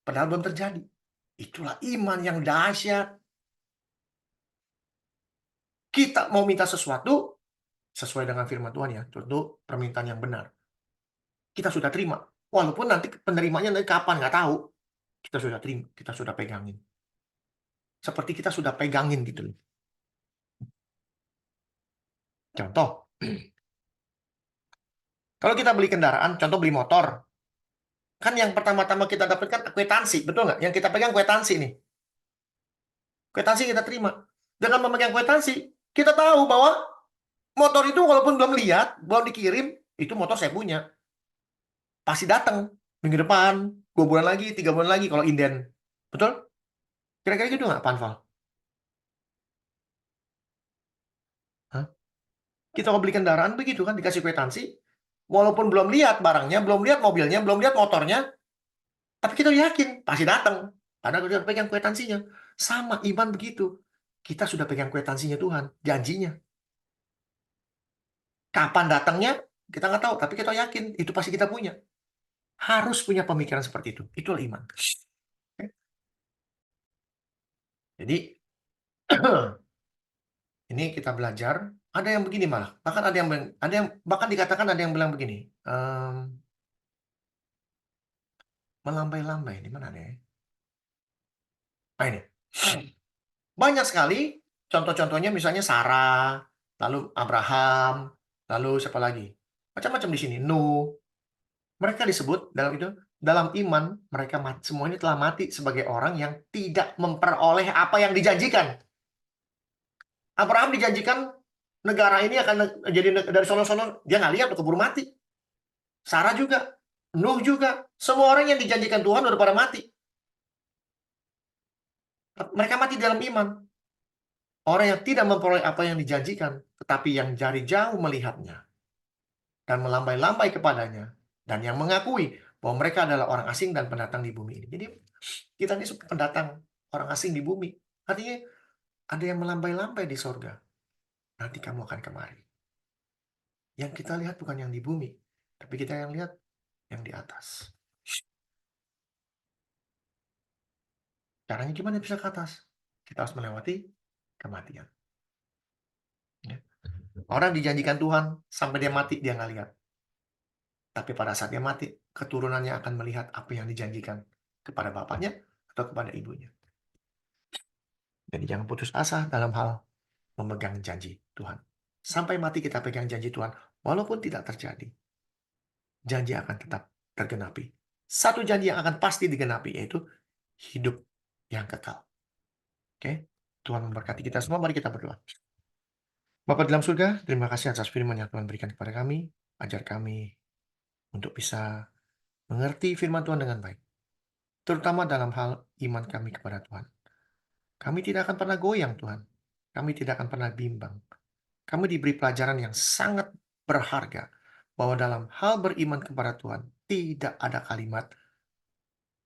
Padahal belum terjadi. Itulah iman yang dahsyat. Kita mau minta sesuatu, sesuai dengan firman Tuhan ya. Tentu permintaan yang benar. Kita sudah terima. Walaupun nanti penerimanya nanti kapan, nggak tahu. Kita sudah terima, kita sudah pegangin. Seperti kita sudah pegangin gitu loh. Contoh, kalau kita beli kendaraan, contoh beli motor, kan yang pertama-tama kita dapatkan kwitansi, betul nggak? Yang kita pegang kwitansi nih. Kwitansi kita terima. Dengan memegang kwitansi, kita tahu bahwa motor itu walaupun belum lihat, belum dikirim, itu motor saya punya. Pasti datang minggu depan, 2 bulan lagi, 3 bulan lagi kalau inden. Betul? Kira-kira gitu nggak, Panval? Hah? Kita mau beli kendaraan begitu kan, dikasih kwitansi, walaupun belum lihat barangnya, belum lihat mobilnya, belum lihat motornya, tapi kita yakin pasti datang. Karena kita sudah pegang kwitansinya. Sama iman begitu. Kita sudah pegang kwitansinya Tuhan, janjinya. Kapan datangnya, kita nggak tahu, tapi kita yakin itu pasti kita punya. Harus punya pemikiran seperti itu. Itulah iman. Oke. Jadi, ini kita belajar. Ada yang begini malah. Bahkan bahkan dikatakan ada yang bilang begini. Melambai-lambai. Di mana nih? Nah, ini. Banyak sekali contoh-contohnya, misalnya Sarah, lalu Abraham, lalu siapa lagi? Macam-macam di sini. Nuh. Mereka disebut dalam iman, mereka semua ini telah mati sebagai orang yang tidak memperoleh apa yang dijanjikan. Abraham dijanjikan negara ini akan jadi dari sono-sono, dia nggak lihat, keburu mati. Sarah juga, Nuh juga, semua orang yang dijanjikan Tuhan udah pada mati. Mereka mati dalam iman. Orang yang tidak memperoleh apa yang dijanjikan, tetapi yang dari jauh melihatnya dan melambai-lambai kepadanya, dan yang mengakui bahwa mereka adalah orang asing dan pendatang di bumi ini. Jadi kita ini pendatang, orang asing di bumi. Artinya ada yang melambai-lambai di sorga. Nanti kamu akan kemari. Yang kita lihat bukan yang di bumi, tapi kita yang lihat yang di atas. Caranya gimana bisa ke atas? Kita harus melewati kematian. Ya. Orang dijanjikan Tuhan, sampai dia mati, dia nggak lihat. Tapi pada saat dia mati, keturunannya akan melihat apa yang dijanjikan kepada bapaknya atau kepada ibunya. Jadi jangan putus asa dalam hal memegang janji Tuhan. Sampai mati kita pegang janji Tuhan, walaupun tidak terjadi. Janji akan tetap tergenapi. Satu janji yang akan pasti digenapi, yaitu hidup yang kekal. Oke? Tuhan memberkati kita semua, mari kita berdoa. Bapa di dalam surga, terima kasih atas firman yang Tuhan berikan kepada kami. Ajar kami untuk bisa mengerti firman Tuhan dengan baik. Terutama dalam hal iman kami kepada Tuhan. Kami tidak akan pernah goyang, Tuhan. Kami tidak akan pernah bimbang. Kami diberi pelajaran yang sangat berharga bahwa dalam hal beriman kepada Tuhan tidak ada kalimat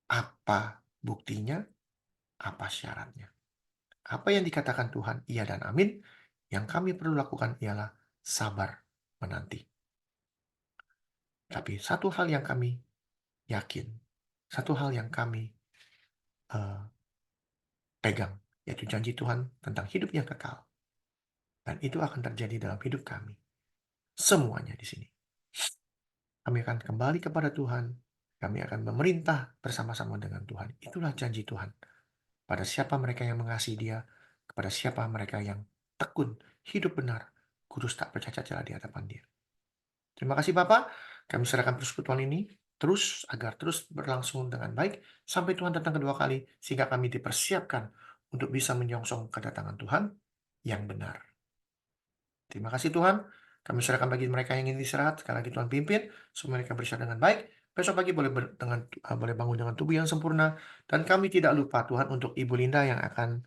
apa buktinya, apa syaratnya. Apa yang dikatakan Tuhan, iya dan amin. Yang kami perlu lakukan ialah sabar menanti. Tapi satu hal yang kami yakin, satu hal yang kami pegang, yaitu janji Tuhan tentang hidup yang kekal. Dan itu akan terjadi dalam hidup kami. Semuanya di sini. Kami akan kembali kepada Tuhan. Kami akan memerintah bersama-sama dengan Tuhan. Itulah janji Tuhan. Pada siapa mereka yang mengasihi Dia, kepada siapa mereka yang tekun, hidup benar, kudus tak bercacat celah di hadapan Dia. Terima kasih Bapak. Kami serahkan persekutuan ini terus agar terus berlangsung dengan baik sampai Tuhan datang kedua kali sehingga kami dipersiapkan untuk bisa menyongsong kedatangan Tuhan yang benar. Terima kasih Tuhan. Kami serahkan bagi mereka yang ingin istirahat. Sekali lagi Tuhan pimpin supaya mereka beristirahat dengan baik. Besok pagi boleh bangun dengan tubuh yang sempurna. Dan kami tidak lupa Tuhan untuk Ibu Linda yang akan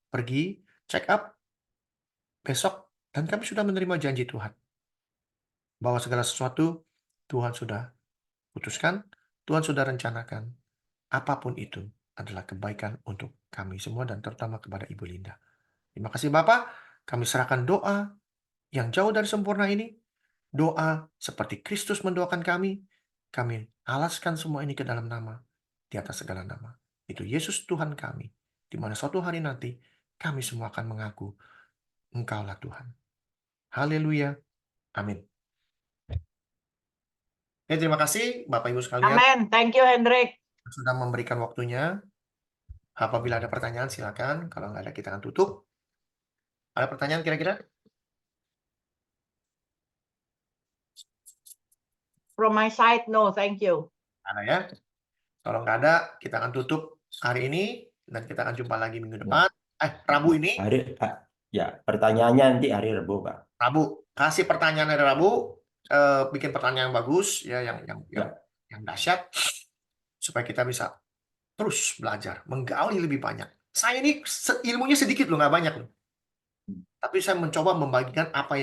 pergi check up besok. Dan kami sudah menerima janji Tuhan bahwa segala sesuatu Tuhan sudah putuskan, Tuhan sudah rencanakan. Apapun itu adalah kebaikan untuk kami semua dan terutama kepada Ibu Linda. Terima kasih Bapak. Kami serahkan doa yang jauh dari sempurna ini. Doa seperti Kristus mendoakan kami. Kami alaskan semua ini ke dalam nama. Di atas segala nama. Itu Yesus Tuhan kami. Di mana suatu hari nanti kami semua akan mengaku Engkaulah Tuhan. Haleluya. Amin. Terima kasih Bapak Ibu sekalian Amin. Thank you, Hendrik. sudah memberikan waktunya. Apabila ada pertanyaan silakan. Kalau nggak ada kita akan tutup. Ada pertanyaan kira-kira? From my side, no, thank you. Ada ya? Kalau nggak ada, kita akan tutup hari ini dan kita akan jumpa lagi minggu depan. Rabu ini. Ya, pertanyaannya nanti hari Rabu, Pak. Rabu. Kasih pertanyaan hari Rabu. Bikin pertanyaan yang bagus, ya, yang dahsyat, supaya kita bisa terus belajar, menggali lebih banyak. Saya ini ilmunya sedikit loh, nggak banyak loh. Tapi saya mencoba membagikan apa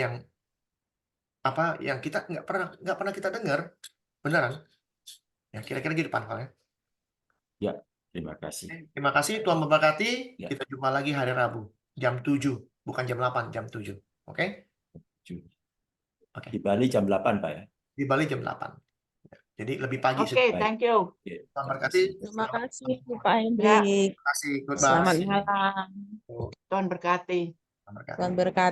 yang kita nggak pernah kita dengar, beneran. Ya kira-kira gitu Pak Noel, ya. Ya, terima kasih. Terima kasih, Tuhan memberkati. Ya. Kita jumpa lagi hari Rabu jam 7, bukan jam 8, jam 7. Oke? Oke. Di Bali jam 8, Pak ya. Di Bali jam 8. Ya, jadi lebih pagi. Oke, thank you. Ya, Tuhan memberkati. Terima Selamat- kasih Pak Hendrik. Terima kasih. Goodbye. Selamat malam. Tuhan berkati. Tuhan memberkati. Tuhan berkati.